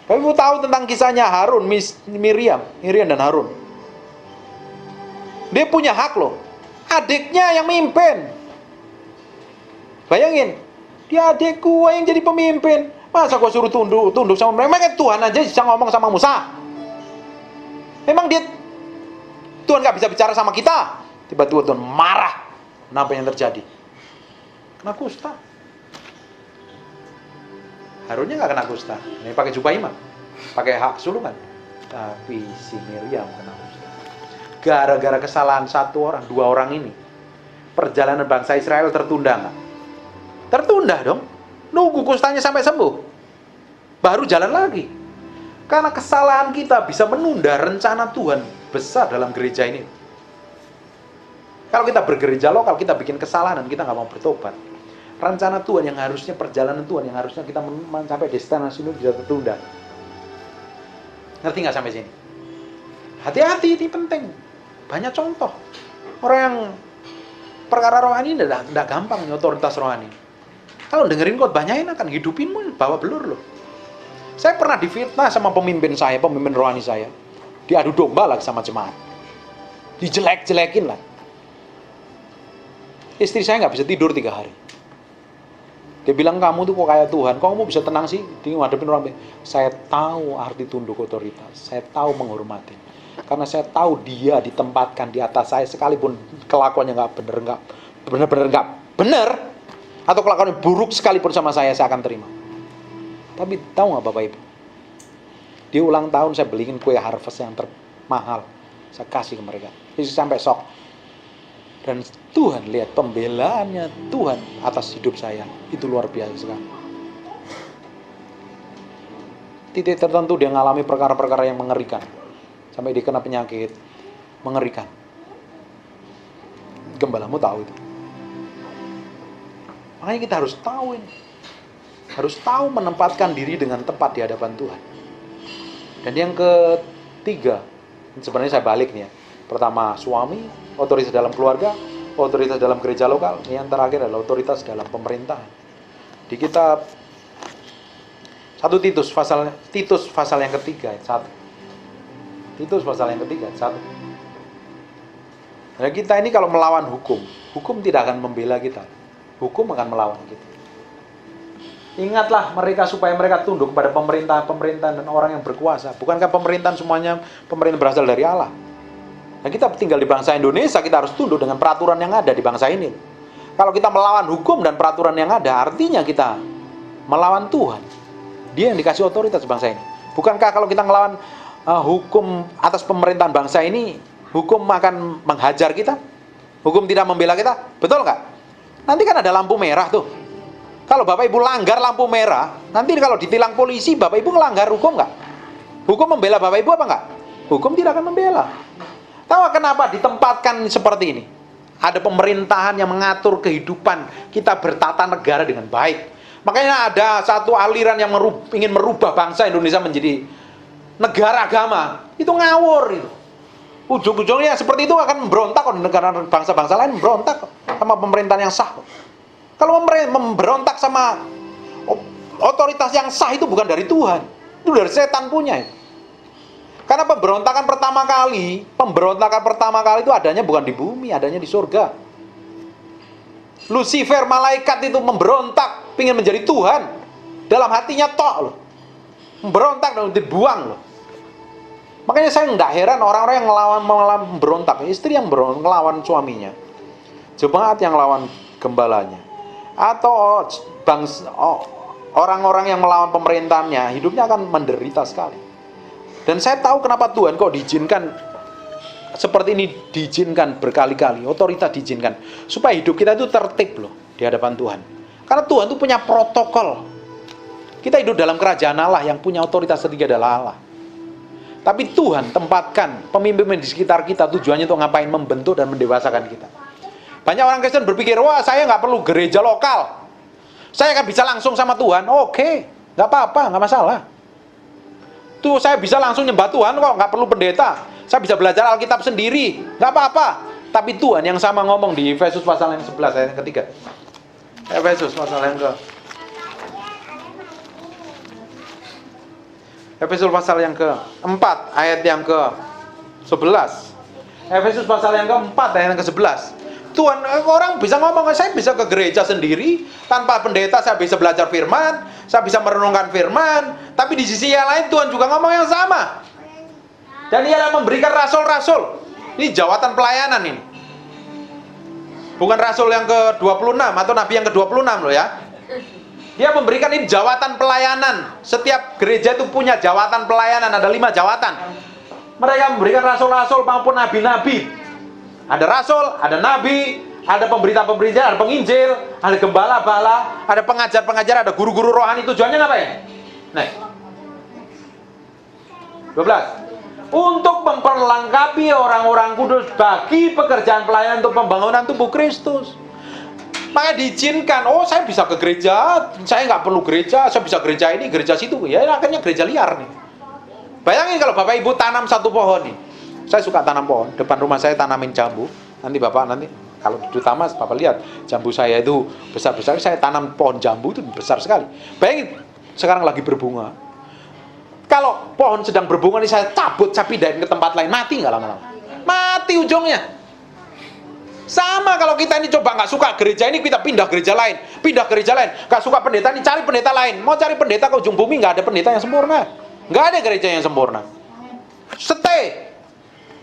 Bapak Ibu tahu tentang kisahnya Harun, Miriam dan Harun. Dia punya hak loh. Adiknya yang mimpin. Bayangin, dia adik gue yang jadi pemimpin. Masa gue suruh tunduk sama mereka? Memang Tuhan aja bisa ngomong sama Musa. Memang Tuhan gak bisa bicara sama kita. Tiba-tiba Tuhan marah. Kenapa yang terjadi? Kena kusta. Harunnya gak kena kusta. Ini pakai jubah imam, pakai hak sulungan. Tapi si Miriam kena kusta. Gara-gara kesalahan satu orang, dua orang ini, perjalanan bangsa Israel tertunda gak? Tertunda dong. Nunggu kustanya sampai sembuh, baru jalan lagi. Karena kesalahan kita bisa menunda rencana Tuhan besar dalam gereja ini. Kalau kita bergereja lokal, kita bikin kesalahan dan kita nggak mau bertobat. Rencana Tuhan yang harusnya, perjalanan Tuhan yang harusnya kita mencapai destinasi ini bisa tertunda. Ngerti nggak sampai sini? Hati-hati, ini penting. Banyak contoh. Orang yang perkara rohani tidak gampang, otoritas rohani. Kalau dengerin khotbahnya enakan, hidupinmu bawa belur loh. Saya pernah difitnah sama pemimpin rohani saya. Diadu domba lah sama jemaat. Dijelek-jelekin lah. Istri saya nggak bisa tidur 3 hari. Dia bilang, kamu tuh kok kayak Tuhan, kok kamu bisa tenang sih di ngadepin orang. Saya tahu arti tunduk otoritas. Saya tahu menghormati. Karena saya tahu dia ditempatkan di atas saya, sekalipun kelakuannya nggak benar-benar nggak benar, atau kelakuannya buruk sekalipun sama saya akan terima. Tapi tahu nggak Bapak Ibu? Di ulang tahun saya beliin kue harvest yang termahal. Saya kasih ke mereka. Jadi sampai sok. Dan Tuhan lihat pembelaannya Tuhan atas hidup saya. Itu luar biasa sekali. Titik tertentu dia mengalami perkara-perkara yang mengerikan. Sampai dia kena penyakit. Mengerikan. Gembalamu tahu itu. Makanya kita harus tahu ini. Harus tahu menempatkan diri dengan tepat di hadapan Tuhan. Dan yang ketiga, sebenarnya saya balik nih ya. Pertama, suami, otoritas dalam keluarga, otoritas dalam gereja lokal. Yang terakhir adalah otoritas dalam pemerintahan. Di kitab 1 Titus pasal yang ketiga, 1. Titus pasal yang ketiga, 1. Nah, kita ini kalau melawan hukum tidak akan membela kita. Hukum akan melawan kita. Ingatlah mereka supaya mereka tunduk kepada pemerintahan dan orang yang berkuasa. Bukankah pemerintahan semuanya berasal dari Allah? Nah, kita tinggal di bangsa Indonesia, kita harus tunduk dengan peraturan yang ada di bangsa ini. Kalau kita melawan hukum dan peraturan yang ada, artinya kita melawan Tuhan. Dia yang dikasih otoritas bangsa ini. Bukankah kalau kita melawan hukum atas pemerintahan bangsa ini, hukum akan menghajar kita? Hukum tidak membela kita? Betul nggak? Nanti kan ada lampu merah tuh. Kalau Bapak Ibu langgar lampu merah, nanti kalau ditilang polisi, Bapak Ibu melanggar hukum nggak? Hukum membela Bapak Ibu apa nggak? Hukum tidak akan membela. Tahu kenapa ditempatkan seperti ini? Ada pemerintahan yang mengatur kehidupan kita bertata negara dengan baik. Makanya ada satu aliran yang ingin merubah bangsa Indonesia menjadi negara agama. Itu ngawur itu. Ujung-ujungnya seperti itu akan memberontak kok, negara bangsa-bangsa lain memberontak sama pemerintahan yang sah. Kalau memberontak sama otoritas yang sah itu bukan dari Tuhan. Itu dari setan punya itu. Karena pemberontakan pertama kali itu adanya bukan di bumi, adanya di surga. Lucifer, malaikat itu memberontak, ingin menjadi Tuhan. Dalam hatinya tok loh. Memberontak dan dibuang loh. Makanya saya nggak heran orang-orang yang melawan memberontak. Istri yang melawan suaminya. Jemaat yang melawan gembalanya. Atau orang-orang yang melawan pemerintahnya, hidupnya akan menderita sekali. Dan saya tahu kenapa Tuhan kok diizinkan seperti ini, diizinkan berkali-kali, otoritas diizinkan supaya hidup kita itu tertib loh di hadapan Tuhan. Karena Tuhan itu punya protokol. Kita hidup dalam kerajaan Allah yang punya otoritas ketiga adalah Allah. Tapi Tuhan tempatkan pemimpin di sekitar kita tujuannya untuk ngapain? Membentuk dan mendewasakan kita. Banyak orang Kristen berpikir, wah saya nggak perlu gereja lokal, saya akan bisa langsung sama Tuhan. Oke, nggak apa-apa, nggak masalah. Tuh saya bisa langsung nyembah Tuhan kok, nggak perlu pendeta. Saya bisa belajar Alkitab sendiri, nggak apa-apa. Tapi Tuhan yang sama ngomong di Efesus pasal yang 11 ayat yang ketiga. Efesus pasal yang Efesus pasal yang ke-4 ayat yang ke-11. Efesus pasal yang ke-4 ayat yang ke-11. Tuhan, orang bisa ngomong, saya bisa ke gereja sendiri, tanpa pendeta saya bisa belajar firman, saya bisa merenungkan firman, tapi di sisi yang lain Tuhan juga ngomong yang sama. Dan Ia memberikan rasul-rasul. Ini jawatan pelayanan ini. Bukan rasul yang ke-26 atau nabi yang ke-26 loh ya. Dia memberikan ini jawatan pelayanan. Setiap gereja itu punya jawatan pelayanan, ada 5 jawatan. Mereka memberikan rasul-rasul maupun nabi-nabi. Ada rasul, ada nabi, ada pemberita-pemberita, ada penginjil, ada gembala-bala, ada pengajar-pengajar, ada guru-guru rohani. Tujuannya ngapain? Nah, 12. Untuk memperlengkapi orang-orang kudus bagi pekerjaan pelayanan untuk pembangunan tubuh Kristus. Maka diizinkan, oh saya bisa ke gereja, saya nggak perlu gereja, saya bisa gereja ini, gereja situ. Ya akhirnya gereja liar nih. Bayangin kalau Bapak Ibu tanam satu pohon nih. Saya suka tanam pohon, depan rumah saya tanamin jambu. Nanti kalau di Tamas Bapak lihat jambu saya itu besar-besar. Saya tanam pohon jambu itu besar sekali. Bayangin sekarang lagi berbunga. Kalau pohon sedang berbunga ini saya cabut, saya pindahin ke tempat lain, mati nggak lama-lama? Mati ujungnya. Sama kalau kita ini coba nggak suka gereja ini, kita pindah gereja lain, nggak suka pendeta ini, cari pendeta lain. Mau cari pendeta ke ujung bumi, nggak ada pendeta yang sempurna, nggak ada gereja yang sempurna. Stay,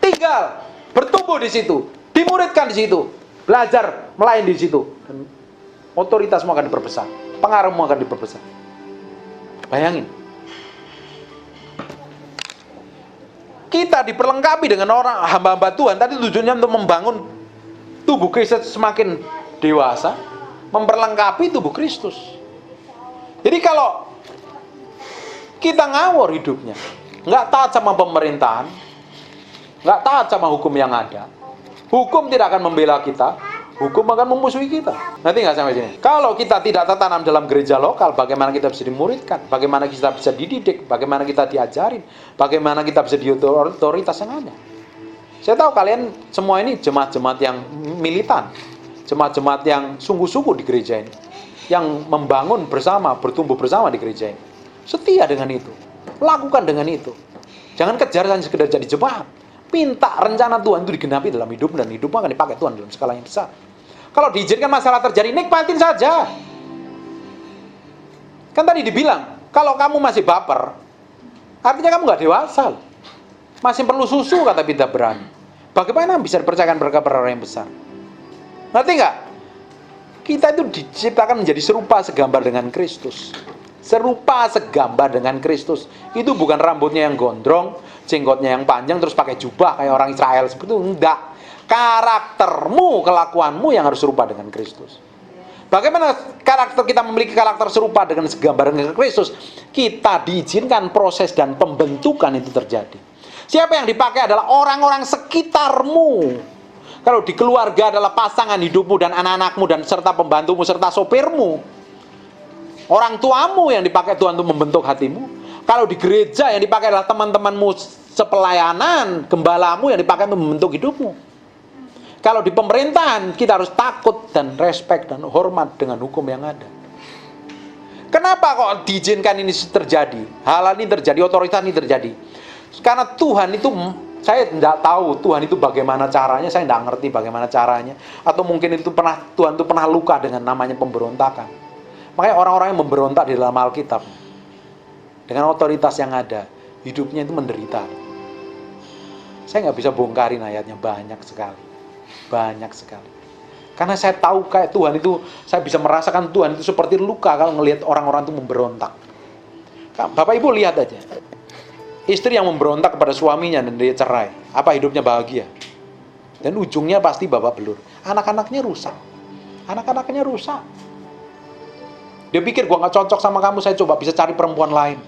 tinggal, bertumbuh di situ, dimuridkan di situ, belajar melayani di situ, dan otoritasmu akan diperbesar, pengaruhmu akan diperbesar. Bayangin, kita diperlengkapi dengan orang hamba-hamba Tuhan. Tadi tujuannya untuk membangun tubuh Kristus semakin dewasa, memperlengkapi tubuh Kristus. Jadi kalau kita ngawur hidupnya, nggak taat sama pemerintahan, nggak taat sama hukum yang ada, hukum tidak akan membela kita, hukum akan memusuhi kita. Nanti nggak sampai sini. Kalau kita tidak tertanam dalam gereja lokal, bagaimana kita bisa dimuridkan? Bagaimana kita bisa dididik? Bagaimana kita diajarin? Bagaimana kita bisa otoritas yang ada? Saya tahu kalian semua ini jemaat-jemaat yang militan, jemaat-jemaat yang sungguh-sungguh di gereja ini, yang membangun bersama, bertumbuh bersama di gereja ini. Setia dengan itu, lakukan dengan itu. Jangan kejar hanya sekedar jadi jemaat. Minta rencana Tuhan itu digenapi dalam hidup, dan hidupmu akan dipakai Tuhan dalam skala yang besar. Kalau diizinkan masalah terjadi, nikmatin saja. Kan tadi dibilang, kalau kamu masih baper, artinya kamu nggak dewasa. Masih perlu susu, kata Peter Berani. Bagaimana bisa dipercayakan berkah-berkah yang besar? Ngerti nggak? Kita itu diciptakan menjadi serupa segambar dengan Kristus. Serupa segambar dengan Kristus. Itu bukan rambutnya yang gondrong, jenggotnya yang panjang, terus pakai jubah kayak orang Israel seperti itu. Enggak. Karaktermu, kelakuanmu yang harus serupa dengan Kristus. Bagaimana karakter kita memiliki karakter serupa dengan segambar dengan Kristus? Kita diizinkan proses dan pembentukan itu terjadi. Siapa yang dipakai adalah orang-orang sekitarmu. Kalau di keluarga adalah pasangan hidupmu dan anak-anakmu dan serta pembantumu serta sopirmu. Orang tuamu yang dipakai Tuhan untuk membentuk hatimu. Kalau di gereja yang dipakai adalah teman-temanmu sepelayanan, gembalamu yang dipakai untuk membentuk hidupmu. Kalau di pemerintahan kita harus takut dan respect dan hormat dengan hukum yang ada. Kenapa kok diizinkan ini terjadi? Hal ini terjadi, otoritas ini terjadi. Karena Tuhan itu, saya tidak tahu Tuhan itu bagaimana caranya, saya tidak ngerti bagaimana caranya. Atau mungkin itu Tuhan itu pernah luka dengan namanya pemberontakan. Makanya orang-orang yang memberontak di dalam Alkitab, dengan otoritas yang ada, hidupnya itu menderita. Saya nggak bisa bongkarin ayatnya, banyak sekali. Banyak sekali. Karena saya tahu kayak Tuhan itu, saya bisa merasakan Tuhan itu seperti luka kalau ngelihat orang-orang itu memberontak. Bapak Ibu lihat aja. Istri yang memberontak kepada suaminya dan dia cerai, apa hidupnya bahagia? Dan ujungnya pasti babak belur. Anak-anaknya rusak. Anak-anaknya rusak. Dia pikir gua nggak cocok sama kamu, saya coba bisa cari perempuan lain.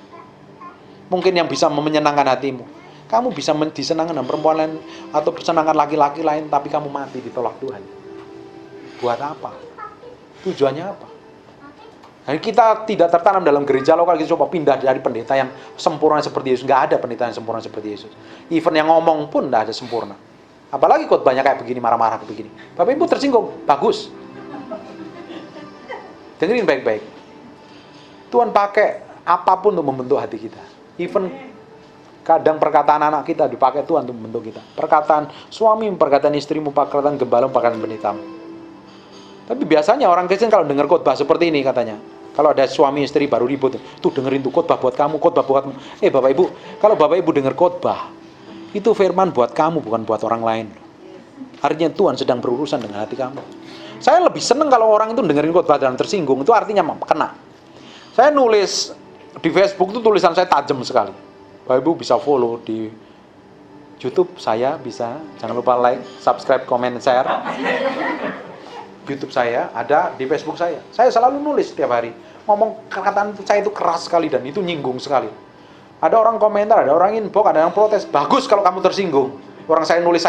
Mungkin yang bisa menyenangkan hatimu. Kamu bisa disenangkan dengan perempuan lain atau disenangkan laki-laki lain, tapi kamu mati ditolak Tuhan. Buat apa? Tujuannya apa? Dan kita tidak tertanam dalam gereja lokal, kita coba pindah dari pendeta yang sempurna seperti Yesus. Nggak ada pendeta yang sempurna seperti Yesus. Even yang ngomong pun nggak ada sempurna. Apalagi khotbahnya kayak begini, marah-marah kayak begini. Bapak Ibu tersinggung, bagus. Dengerin baik-baik. Tuhan pakai apapun untuk membentuk hati kita. Even kadang perkataan anak kita dipakai Tuhan untuk membentuk kita. Perkataan suami, perkataan istrimu, perkataan gembala, perkataan pendetamu. Tapi biasanya orang Kristen kalau dengar khotbah seperti ini katanya, kalau ada suami istri baru ribut, tuh dengerin tuh khotbah buat kamu, khotbah buat kamu. Bapak Ibu, kalau Bapak Ibu dengar khotbah, itu firman buat kamu, bukan buat orang lain. Artinya Tuhan sedang berurusan dengan hati kamu. Saya lebih senang kalau orang itu dengerin khotbah dan tersinggung, itu artinya kena. Saya nulis di Facebook itu tulisan saya tajam sekali. Bapak Ibu bisa follow di YouTube saya, bisa. Jangan lupa like, subscribe, comment, share. YouTube saya ada, di Facebook saya. Saya selalu nulis setiap hari. Ngomong perkataan saya itu keras sekali dan itu nyinggung sekali. Ada orang komentar, ada orang inbox, ada yang protes. Bagus kalau kamu tersinggung. Orang saya nulis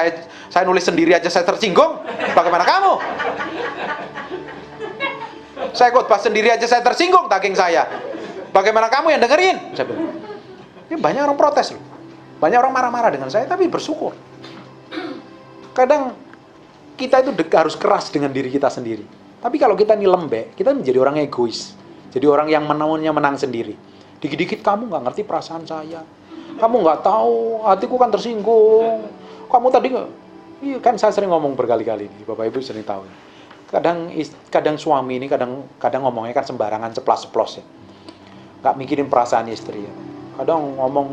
sendiri aja saya tersinggung. Bagaimana kamu? Saya khotbah sendiri aja saya tersinggung daging saya. Bagaimana kamu yang dengerin? Saya bilang. Ini banyak orang protes loh. Banyak orang marah-marah dengan saya, tapi bersyukur. Kadang kita itu harus keras dengan diri kita sendiri. Tapi kalau kita ini lembek, kita menjadi orang egois. Jadi orang yang menang sendiri. Dikit-dikit kamu nggak ngerti perasaan saya. Kamu nggak tahu, hatiku kan tersinggung. Kamu tadi nggak? Iya kan saya sering ngomong berkali-kali. Bapak Ibu sering tahu. Kadang suami ini kadang ngomongnya kan sembarangan, ceplas-ceplos ya. Nggak mikirin perasaan istri ya. Kadang ngomong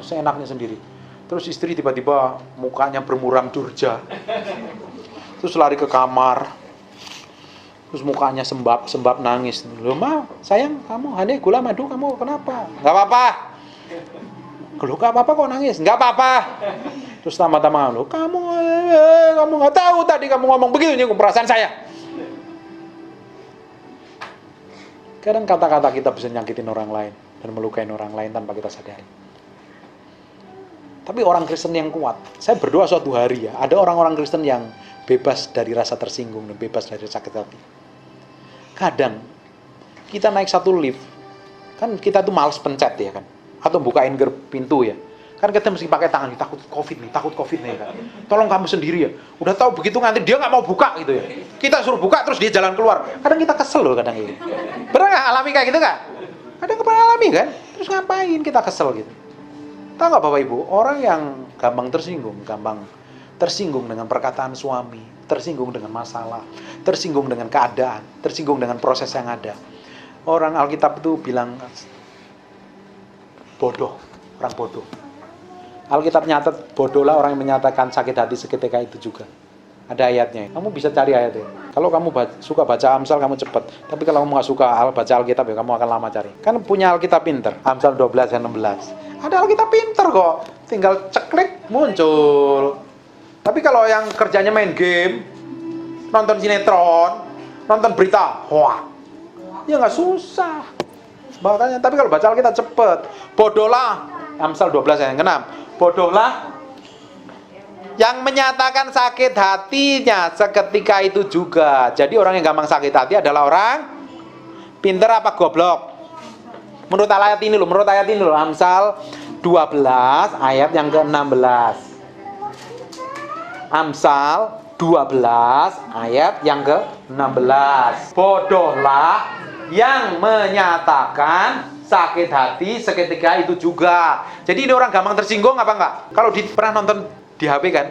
seenaknya sendiri. Terus istri tiba-tiba mukanya bermuram durja. Terus lari ke kamar. Terus mukanya sembab nangis. Loh ma, sayang kamu, Hane gula madu kamu kenapa? Nggak apa-apa. Loh nggak apa-apa kok nangis? Nggak apa-apa. Terus tama-tama, loh kamu nggak tahu tadi kamu ngomong begitu nyinggung perasaan saya. Kadang kata-kata kita bisa nyakitin orang lain dan melukai orang lain tanpa kita sadari. Tapi orang Kristen yang kuat, saya berdoa suatu hari ya, ada orang-orang Kristen yang bebas dari rasa tersinggung dan bebas dari sakit hati. Kadang kita naik satu lift, kan kita tuh males pencet ya kan, atau bukain pintu ya. Kan kita mesti pakai tangan, takut covid nih kan. Tolong kamu sendiri ya. Udah tahu begitu nanti dia nggak mau buka gitu ya. Kita suruh buka terus dia jalan keluar. Kadang kita kesel loh kadang ini. Pernah nggak alami kayak gitu nggak? Kadang pernah alami kan? Terus ngapain kita kesel gitu? Tahu nggak Bapak Ibu, orang yang gampang tersinggung dengan perkataan suami, tersinggung dengan masalah, tersinggung dengan keadaan, tersinggung dengan proses yang ada. Orang Alkitab itu bilang bodoh, orang bodoh. Alkitab nyatat, bodohlah orang yang menyatakan sakit hati seketika itu juga. Ada ayatnya. Kamu bisa cari ayatnya. Kalau kamu suka baca Amsal, kamu cepat. Tapi kalau kamu nggak suka baca Alkitab, ya kamu akan lama cari. Kan punya Alkitab pinter. Amsal 12 dan 16. Ada Alkitab pinter kok. Tinggal ceklik, muncul. Tapi kalau yang kerjanya main game, nonton sinetron, nonton berita, wah, ya nggak susah. Makanya, tapi kalau baca Alkitab cepet. Bodohlah. Amsal 12 ayat 6. Bodohlah yang menyatakan sakit hatinya seketika itu juga. Jadi orang yang gampang sakit hati adalah orang pinter apa goblok? Menurut ayat ini loh, Amsal 12 ayat yang ke-16. Amsal 12 ayat yang ke-16. Bodohlah yang menyatakan sakit hati seketika itu juga. Jadi ini orang gampang tersinggung apa enggak? Kalau pernah nonton di HP kan,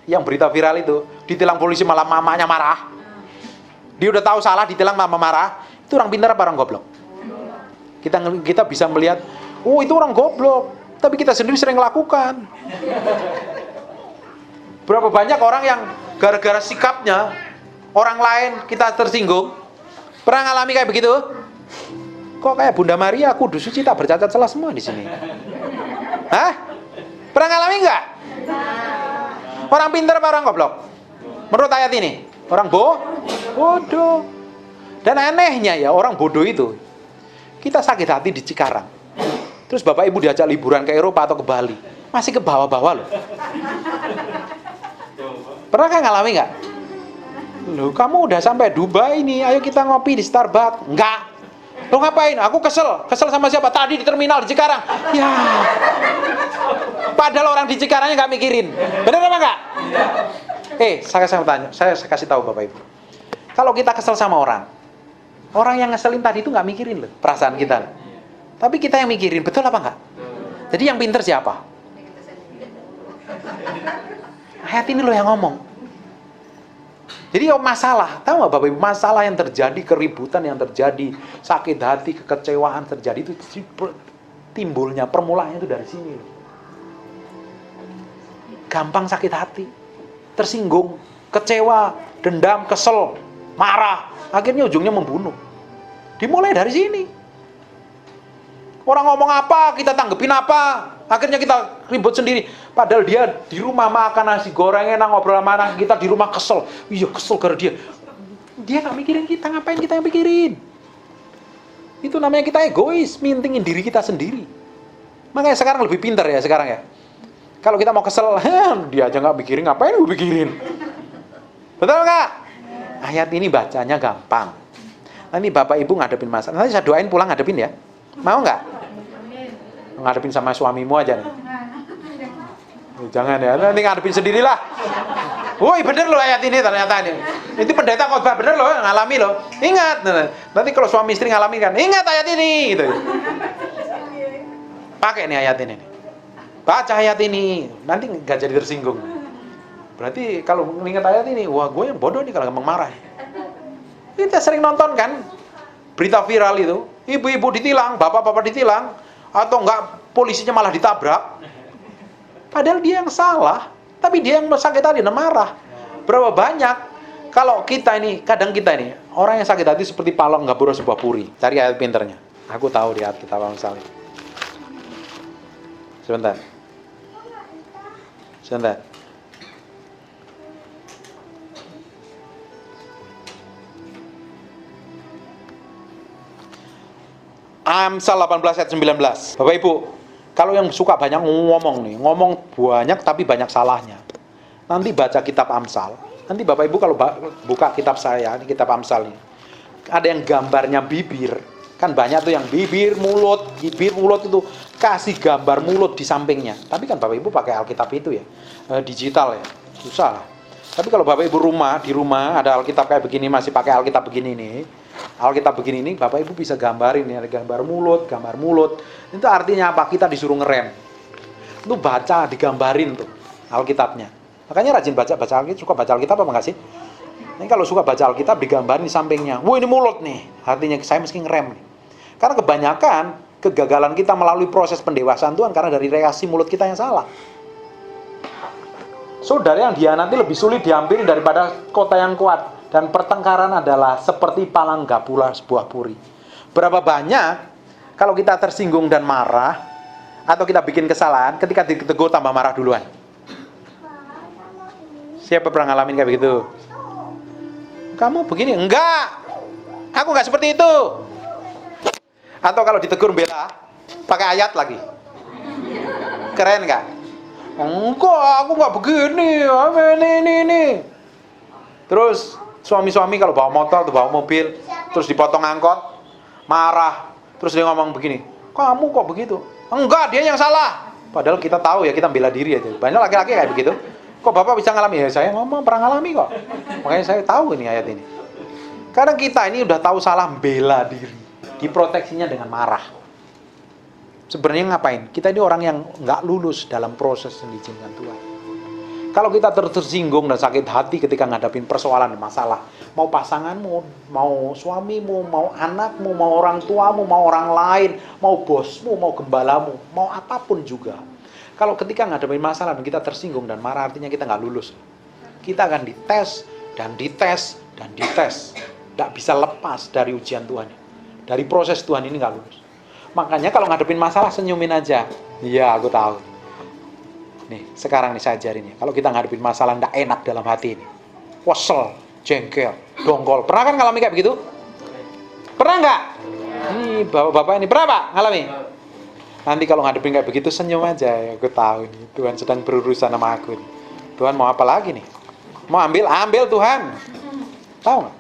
yang berita viral itu, ditilang polisi malah mamanya marah. Dia udah tahu salah, ditilang mama marah. Itu orang pintar apa orang goblok? Kita bisa melihat, oh itu orang goblok, tapi kita sendiri sering lakukan. Berapa banyak orang yang gara-gara sikapnya orang lain kita tersinggung. Pernah ngalami kayak begitu? Kok kayak Bunda Maria, kudus suci tak bercacat celah semua di sini. Hah? Pernah ngalami enggak? Orang pintar apa orang goblok? Menurut ayat ini, orang bodoh. Dan anehnya ya, orang bodoh itu, kita sakit hati di Cikarang. Terus bapak ibu diajak liburan ke Eropa atau ke Bali, masih ke bawah-bawah loh. Pernah kan ngalami nggak? Loh, kamu udah sampai Dubai nih, ayo kita ngopi di Starbucks. Enggak. Lo ngapain? Aku kesel sama siapa? Tadi di terminal di Cikarang. Ya. Padahal orang di Cikarangnya nggak mikirin. Bener apa enggak? Saya tanya, saya kasih tahu bapak ibu. Kalau kita kesel sama orang yang ngeselin tadi itu nggak mikirin loh perasaan kita. Tapi kita yang mikirin, betul apa enggak? Jadi yang pinter siapa? Ayat ini loh yang ngomong. Jadi masalah, tahu nggak bapak ibu, masalah yang terjadi, keributan yang terjadi, sakit hati, kekecewaan terjadi itu timbulnya, permulaannya itu dari sini. Gampang sakit hati, tersinggung, kecewa, dendam, kesel, marah, akhirnya ujungnya membunuh. Dimulai dari sini. Orang ngomong apa, kita tanggepin apa, akhirnya kita ribut sendiri. Padahal dia di rumah makan nasi goreng enak, ngobrol sama anak, kita di rumah kesel. Iya kesel karena dia nggak mikirin kita, ngapain kita yang pikirin? Itu namanya kita egois, mintingin diri kita sendiri. Makanya sekarang lebih pintar ya sekarang ya. Kalau kita mau kesel, dia aja nggak mikirin, ngapain gue pikirin? Betul nggak? Ayat ini bacanya gampang. Nanti bapak ibu ngadepin masalah, nanti saya doain pulang ngadepin ya. Mau nggak? Ngadepin sama suamimu aja nih. Jangan ya, nanti ngadepin sendirilah. Woi bener loh ayat ini ternyata nih. Itu pendeta khotbah bener loh, ngalami loh. Ingat, nanti kalau suami istri ngalami kan, ingat ayat ini gitu. Pakai nih ayat ini. Baca ayat ini, nanti nggak jadi tersinggung. Berarti kalau ingat ayat ini, wah gue yang bodoh nih kalau gampang marah. Kita sering nonton kan berita viral itu, ibu-ibu ditilang, bapak-bapak ditilang, atau enggak polisinya malah ditabrak. Padahal dia yang salah, tapi dia yang sakit hati dan marah. Berapa banyak kalau kita ini, kadang kita ini orang yang sakit hati seperti palong nggak boros sebuah puri. Cari ayat pinternya. Aku tahu di ayat kitab Amsal. Sebentar. Amsal 18 ayat 19. Bapak Ibu, kalau yang suka banyak ngomong banyak tapi banyak salahnya. Nanti baca kitab Amsal. Nanti Bapak Ibu kalau buka kitab saya, ini kitab Amsal ini. Ada yang gambarnya bibir. Kan banyak tuh yang bibir, mulut itu kasih gambar mulut di sampingnya. Tapi kan Bapak Ibu pakai Alkitab itu ya, digital ya. Susah lah. Tapi kalau Bapak Ibu di rumah ada Alkitab kayak begini, masih pakai Alkitab begini nih. Alkitab begini nih, Bapak Ibu bisa gambarin nih, ada gambar mulut. Itu artinya apa? Kita disuruh ngerem. Itu baca, digambarin tuh Alkitabnya. Makanya rajin baca Alkitab, suka baca Alkitab apa enggak sih? Ini kalau suka baca Alkitab digambarin di sampingnya. Wah, ini mulut nih. Artinya saya mesti ngerem nih. Karena kebanyakan kegagalan kita melalui proses pendewasaan Tuhan karena dari reaksi mulut kita yang salah. Saudara yang dihianati lebih sulit dihampiri daripada kota yang kuat. Dan pertengkaran adalah seperti palang gapula sebuah puri. Berapa banyak kalau kita tersinggung dan marah, atau kita bikin kesalahan, ketika ditegur tambah marah duluan. Siapa pernah ngalamin kayak begitu? Kamu begini? Enggak, aku enggak seperti itu. Atau kalau ditegur bela, pakai ayat lagi. Keren enggak? Enggak, aku enggak begini. Ini. Terus suami-suami kalau bawa motor atau bawa mobil, terus dipotong angkot, marah, terus dia ngomong begini, kamu kok begitu? Enggak, dia yang salah. Padahal kita tahu ya, kita bela diri aja. Banyak laki-laki kayak begitu. Kok bapak bisa ngalami? Ya saya ngomong pernah ngalami kok. Makanya saya tahu ini ayat ini. Karena kita ini udah tahu salah, bela diri, diproteksinya dengan marah. Sebenarnya ngapain? Kita ini orang yang nggak lulus dalam proses yang diizinkan Tuhan. Kalau kita tersinggung dan sakit hati ketika ngadapin persoalan dan masalah, mau pasanganmu, mau suamimu, mau anakmu, mau orang tuamu, mau orang lain, mau bosmu, mau gembalamu, mau apapun juga. Kalau ketika ngadapin masalah dan kita tersinggung dan marah, artinya kita nggak lulus. Kita akan dites dan dites dan dites. Nggak bisa lepas dari ujian Tuhan. Dari proses Tuhan ini nggak lulus. Makanya kalau ngadepin masalah senyumin aja. Iya, aku tahu. Nih, sekarang nih saya ajarin ya. Kalau kita ngadepin masalah nggak enak dalam hati ini, kesel, jengkel, dongkol. Pernah kan ngalami kayak begitu? Pernah nggak? Nih, bapak-bapak ini pernah Pak ngalami? Nanti kalau ngadepin kayak begitu senyum aja. Ya, aku tahu nih, Tuhan sedang berurusan sama aku nih. Tuhan mau apa lagi nih? Mau ambil Tuhan. Tahu nggak?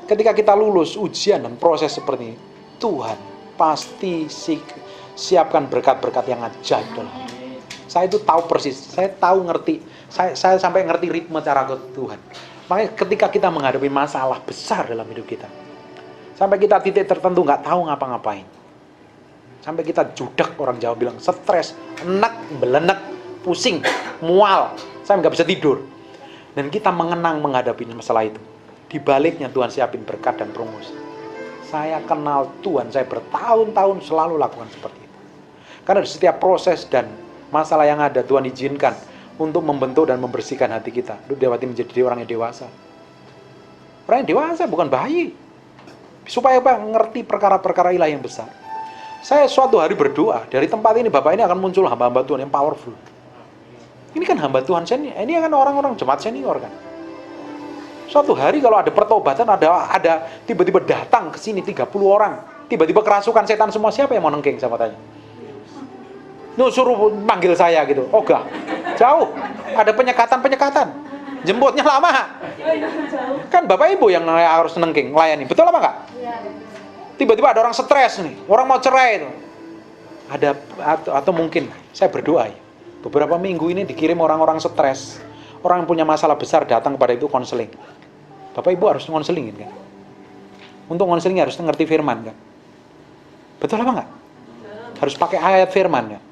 Ketika kita lulus ujian dan proses seperti ini, Tuhan pasti siapkan berkat-berkat yang ajaib dalam hidup. Saya itu tahu persis, saya tahu ngerti, saya sampai ngerti ritme cara Tuhan. Makanya ketika kita menghadapi masalah besar dalam hidup kita, sampai kita titik tertentu nggak tahu ngapa-ngapain, sampai kita judak, orang Jawa bilang stres, enek, belenek, pusing, mual, saya nggak bisa tidur, dan kita mengenang menghadapi masalah itu. Di baliknya Tuhan siapin berkat dan promosi. Saya kenal Tuhan, saya bertahun-tahun selalu lakukan seperti itu. Karena di setiap proses dan masalah yang ada, Tuhan izinkan untuk membentuk dan membersihkan hati kita. Untuk dewati menjadi orang yang dewasa. Orang yang dewasa, bukan bayi. Supaya apa? Ngerti perkara-perkara ilahi yang besar. Saya suatu hari berdoa, dari tempat ini, Bapak ini akan muncul hamba-hamba Tuhan yang powerful. Ini kan hamba Tuhan senior, ini kan orang-orang jemaat senior kan. Suatu hari kalau ada pertobatan, ada tiba-tiba datang ke sini 30 orang. Tiba-tiba kerasukan setan semua, siapa yang mau nengking sama tanya? Suruh manggil saya gitu. Oh enggak, jauh. Ada penyekatan. Jemputnya lama. Kan Bapak Ibu yang harus nengking, layani. Betul apa enggak? Tiba-tiba ada orang stres nih, orang mau cerai itu. Ada atau mungkin saya berdoa ya. Beberapa minggu ini dikirim orang-orang stres. Orang yang punya masalah besar datang kepada itu konseling. Bapak Ibu harus ngonselingin kan? Untuk ngonseling harus ngerti firman kan? Betul apa enggak? Harus pakai ayat firman kan?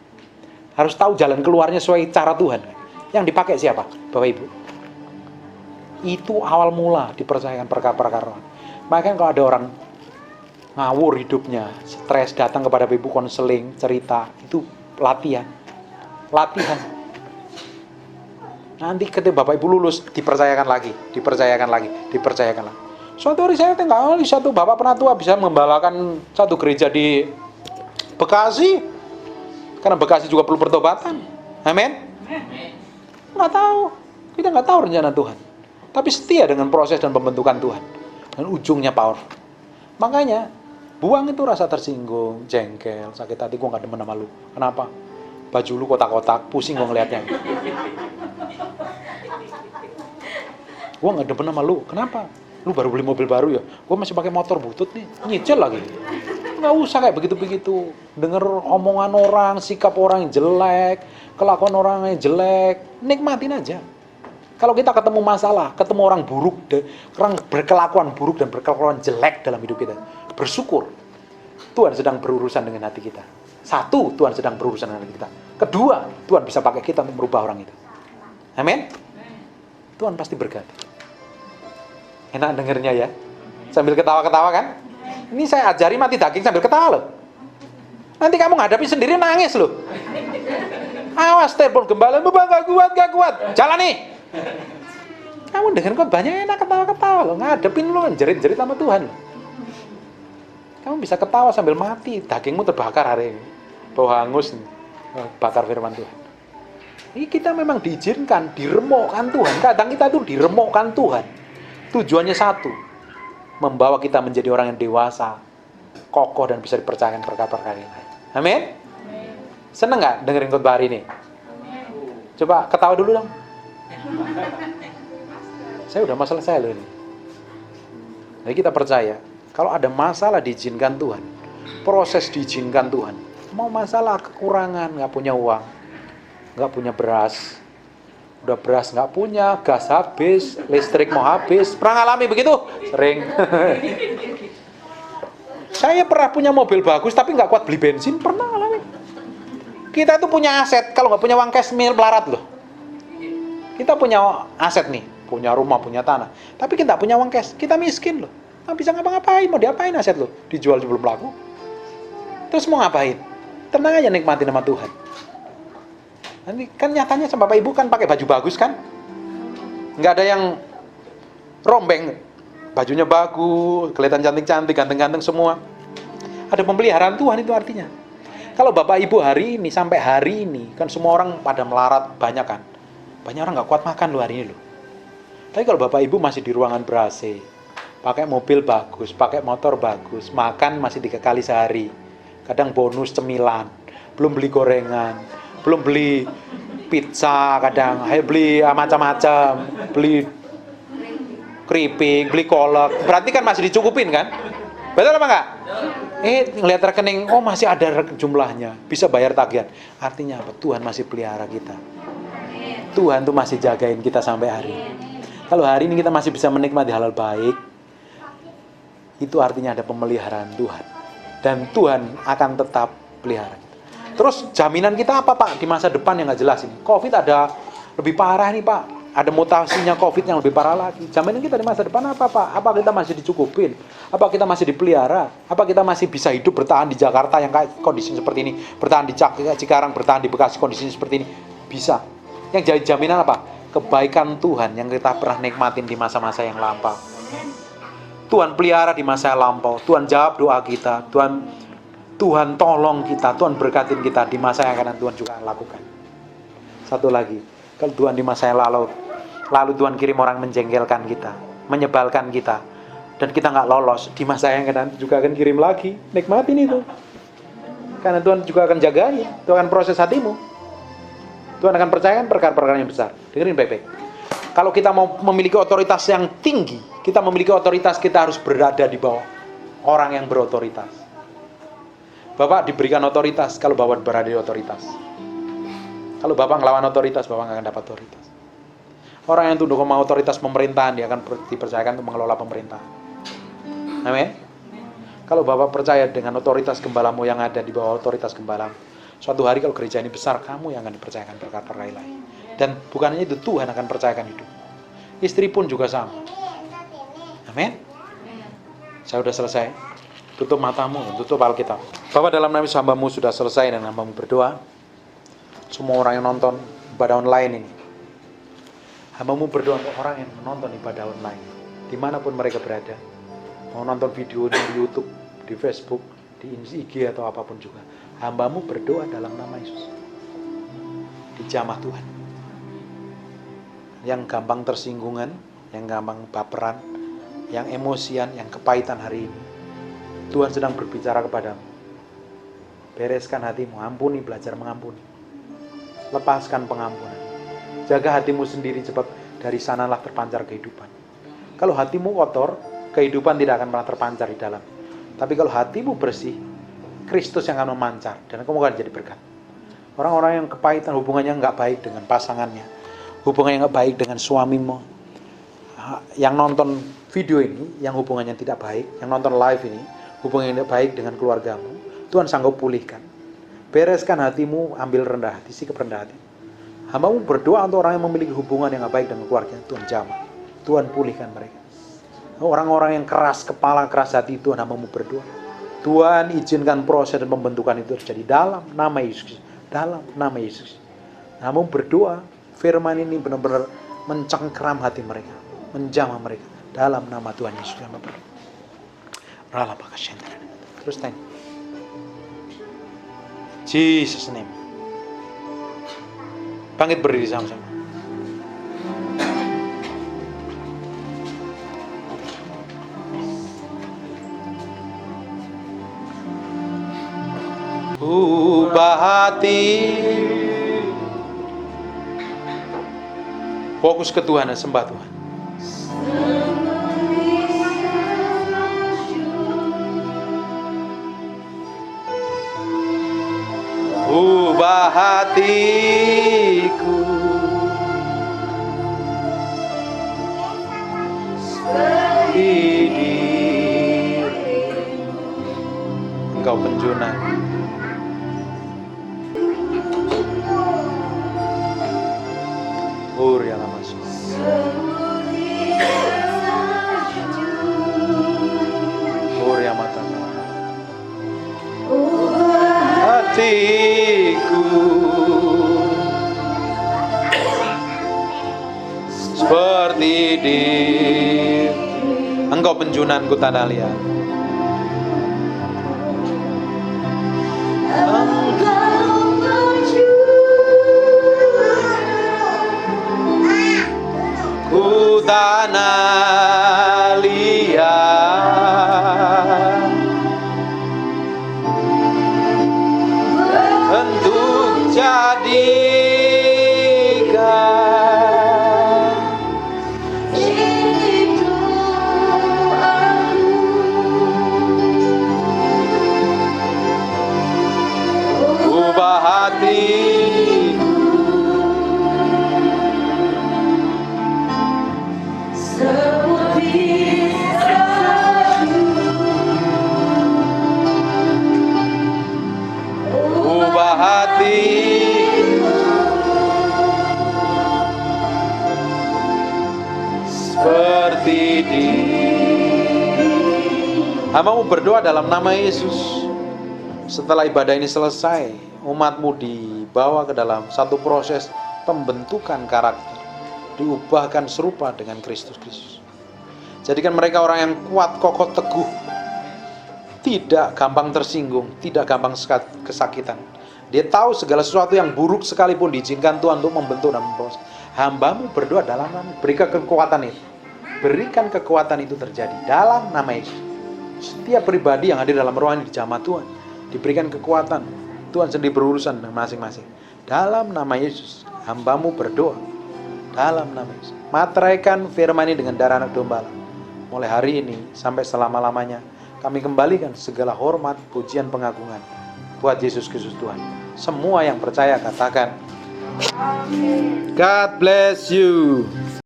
Harus tahu jalan keluarnya sesuai cara Tuhan kan? Yang dipakai siapa? Bapak Ibu. Itu awal mula dipercayakan perkara-perkara. Makanya kalau ada orang ngawur hidupnya, stres, datang kepada Bapak Ibu konseling, cerita, itu latihan. Nanti ketika Bapak Ibu lulus, dipercayakan lagi. Suatu hari saya tinggal di satu bapak penatua bisa membalakan satu gereja di Bekasi. Karena Bekasi juga perlu pertobatan. Amin. Nggak tahu. Kita nggak tahu rencana Tuhan. Tapi setia dengan proses dan pembentukan Tuhan. Dan ujungnya power. Makanya, buang itu rasa tersinggung, jengkel, sakit hati, gue nggak demen sama lu. Kenapa? Baju lu kotak-kotak, pusing gue ngeliatnya. Gue nggak demen sama lu. Kenapa? Lu baru beli mobil baru ya? Gue masih pakai motor butut nih, nyicil lagi. Nggak usah kayak begitu-begitu. Denger omongan orang, sikap orang yang jelek, kelakuan orang yang jelek, nikmatin aja. Kalau kita ketemu masalah, ketemu orang buruk, orang berkelakuan buruk dan berkelakuan jelek dalam hidup kita, bersyukur. Tuhan sedang berurusan dengan hati kita. Satu, Tuhan sedang berurusan dengan hati kita. Kedua, Tuhan bisa pakai kita untuk merubah orang itu. Amin. Tuhan pasti berkati. Enak dengernya ya. Sambil ketawa-ketawa kan? Ini saya ajari mati daging sambil ketawa loh. Nanti kamu ngadapi sendiri nangis loh. Awas telepon gembala, gak kuat. Jalan nih. Kamu dengerin kok banyak enak ketawa-ketawa loh. Ngadepin lo, jerit-jerit sama Tuhan loh. Kamu bisa ketawa sambil mati, dagingmu terbakar hari ini. Bau hangus nih. Bakar firman Tuhan. Ini kita memang diizinkan, diremukkan Tuhan. Kadang kita tuh diremukkan Tuhan. Tujuannya satu, membawa kita menjadi orang yang dewasa, kokoh dan bisa dipercayakan perkara-perkara yang lain. Amin? Seneng nggak dengerin khotbah hari ini? Coba ketawa dulu dong. Saya udah mau selesai loh ini. Jadi kita percaya, kalau ada masalah diizinkan Tuhan, proses diizinkan Tuhan. Mau masalah kekurangan, nggak punya uang, nggak punya beras, Udah beras nggak punya, gas habis, listrik mau habis. Pernah ngalami begitu? Sering. Saya pernah punya mobil bagus tapi nggak kuat beli bensin, pernah ngalami. Kita itu punya aset, kalau nggak punya uang cash melarat loh. Kita punya aset nih, punya rumah, punya tanah, tapi kita nggak punya uang cash, kita miskin loh. Nggak bisa ngapa-ngapain, mau diapain aset lo? Dijual sebelum laku. Terus mau ngapain? Tenang aja nikmatin sama Tuhan. Nanti kan nyatanya sama Bapak Ibu kan pakai baju bagus kan? Nggak ada yang rombeng. Bajunya bagus, kelihatan cantik-cantik, ganteng-ganteng semua. Ada pemeliharaan Tuhan itu artinya. Kalau Bapak Ibu hari ini, sampai hari ini, kan semua orang pada melarat banyak kan. Banyak orang nggak kuat makan loh hari ini loh. Tapi kalau Bapak Ibu masih di ruangan ber-AC, pakai mobil bagus, pakai motor bagus, makan masih 3 kali sehari. Kadang bonus cemilan, belum beli gorengan, belum beli pizza, kadang beli macam-macam, beli keripik, beli kolak. Berarti kan masih dicukupin kan? Betul apa enggak? Ngelihat rekening, oh masih ada jumlahnya, bisa bayar tagihan. Artinya apa? Tuhan masih pelihara kita. Tuhan tuh masih jagain kita sampai hari ini. Kalau hari ini kita masih bisa menikmati hal-hal baik, itu artinya ada pemeliharaan Tuhan. Dan Tuhan akan tetap pelihara kita. Terus jaminan kita apa Pak? Di masa depan yang nggak jelas ini. Covid ada lebih parah nih Pak. Ada mutasinya Covid yang lebih parah lagi. Jaminan kita di masa depan apa Pak? Apa kita masih dicukupin? Apa kita masih dipelihara? Apa kita masih bisa hidup bertahan di Jakarta yang kayak kondisi seperti ini? Bertahan di Cikarang, bertahan di Bekasi kondisinya seperti ini? Bisa. Yang jadi jaminan apa? Kebaikan Tuhan yang kita pernah nikmatin di masa-masa yang lampau. Tuhan pelihara di masa yang lampau. Tuhan jawab doa kita. Tuhan tolong kita. Tuhan berkatin kita di masa yang akan Tuhan juga lakukan. Satu lagi. Kalau Tuhan di masa yang lalu Tuhan kirim orang menjengkelkan kita, menyebalkan kita, dan kita nggak lolos, di masa yang akan juga akan kirim lagi. Nikmatin itu. Karena Tuhan juga akan jagain. Tuhan akan proses hatimu. Tuhan akan percayakan perkara-perkara yang besar. Dengerin baik-baik. Kalau kita mau memiliki otoritas yang tinggi, kita memiliki otoritas, kita harus berada di bawah orang yang berotoritas. Bapak diberikan otoritas kalau Bapak berada di otoritas. Kalau Bapak ngelawan otoritas, Bapak nggak akan dapat otoritas. Orang yang tunduk sama otoritas pemerintahan, dia akan dipercayakan untuk mengelola pemerintahan. Amin. Kalau Bapak percaya dengan otoritas gembalamu yang ada di bawah otoritas gembalamu, suatu hari kalau gereja ini besar, kamu yang akan dipercayakan perkara-perkara ilahi. Dan bukan hanya itu, Tuhan akan percayakan hidup. Istri pun juga sama. Amin. Saya sudah selesai. Tutup matamu, tutup Alkitab. Bapak dalam nama hamba-Mu sudah selesai dan hamba-Mu berdoa. Semua orang yang nonton ibadah online ini, hamba-Mu berdoa untuk orang yang menonton ibadah online, dimanapun mereka berada, mau nonton video di YouTube, di Facebook, di IG atau apapun juga, hamba-Mu berdoa dalam nama Yesus. Dijamah Tuhan. Yang gampang tersinggungan, yang gampang baperan, yang emosian, yang kepahitan hari ini, Tuhan sedang berbicara kepadamu. Bereskan hatimu, ampuni, belajar mengampuni. Lepaskan pengampunan. Jaga hatimu sendiri, sebab dari sanalah terpancar kehidupan. Kalau hatimu kotor, kehidupan tidak akan pernah terpancar di dalam. Tapi kalau hatimu bersih, Kristus yang akan memancar dan kamu akan jadi berkat. Orang-orang yang kepahitan, hubungannya nggak baik dengan pasangannya, hubungannya nggak baik dengan suamimu, yang nonton video ini, yang hubungannya tidak baik, yang nonton live ini, hubungannya tidak baik dengan keluargamu, Tuhan sanggup pulihkan. Bereskan hatimu, ambil rendah hati, sikap rendah hati. Hamba-Mu berdoa untuk orang yang memiliki hubungan yang gak baik dengan keluarganya. Tuhan jamah, Tuhan pulihkan mereka. Orang-orang yang keras kepala, keras hati, Tuhan hamba-Mu berdoa. Tuhan izinkan proses dan pembentukan itu terjadi dalam nama Yesus. Dalam nama Yesus. Hamba-Mu berdoa, firman ini benar-benar mencengkeram hati mereka, menjamah mereka. Dalam nama Tuhan Yesus. Terus tanya. Jesus name. Bangkit berdiri sama-sama. Ubah hati. Fokus ke Tuhan dan sembah Tuhan. Ubah hatiku diri. Engkau penjunan. Uri ala masuk. Uri amatan. Hatiku seperti diri. Engkau penjunanku tanah liat. Ku tanah liat untuk jadikan ubah hati. Ubah hati seperti diri. Hamba-Mu berdoa dalam nama Yesus. Setelah ibadah ini selesai, umat-Mu dibawa ke dalam satu proses pembentukan karakter, diubahkan serupa dengan Kristus. Jadikan mereka orang yang kuat, kokoh, teguh, tidak gampang tersinggung, tidak gampang kesakitan. Dia tahu segala sesuatu yang buruk sekalipun diizinkan Tuhan untuk membentuk dan memproses. Hamba-Mu berdoa dalam nama, berikan kekuatan itu. Berikan kekuatan itu terjadi dalam nama Yesus. Setiap pribadi yang hadir dalam ruangan di jamaah Tuhan diberikan kekuatan. Tuhan sendiri berurusan dengan masing-masing. Dalam nama Yesus, hamba-Mu berdoa. Dalam nama Yesus. Materaikan firman ini dengan darah anak domba. Mulai hari ini sampai selama-lamanya, kami kembalikan segala hormat, pujian, pengagungan buat Yesus Kristus Tuhan. Semua yang percaya katakan, God bless you.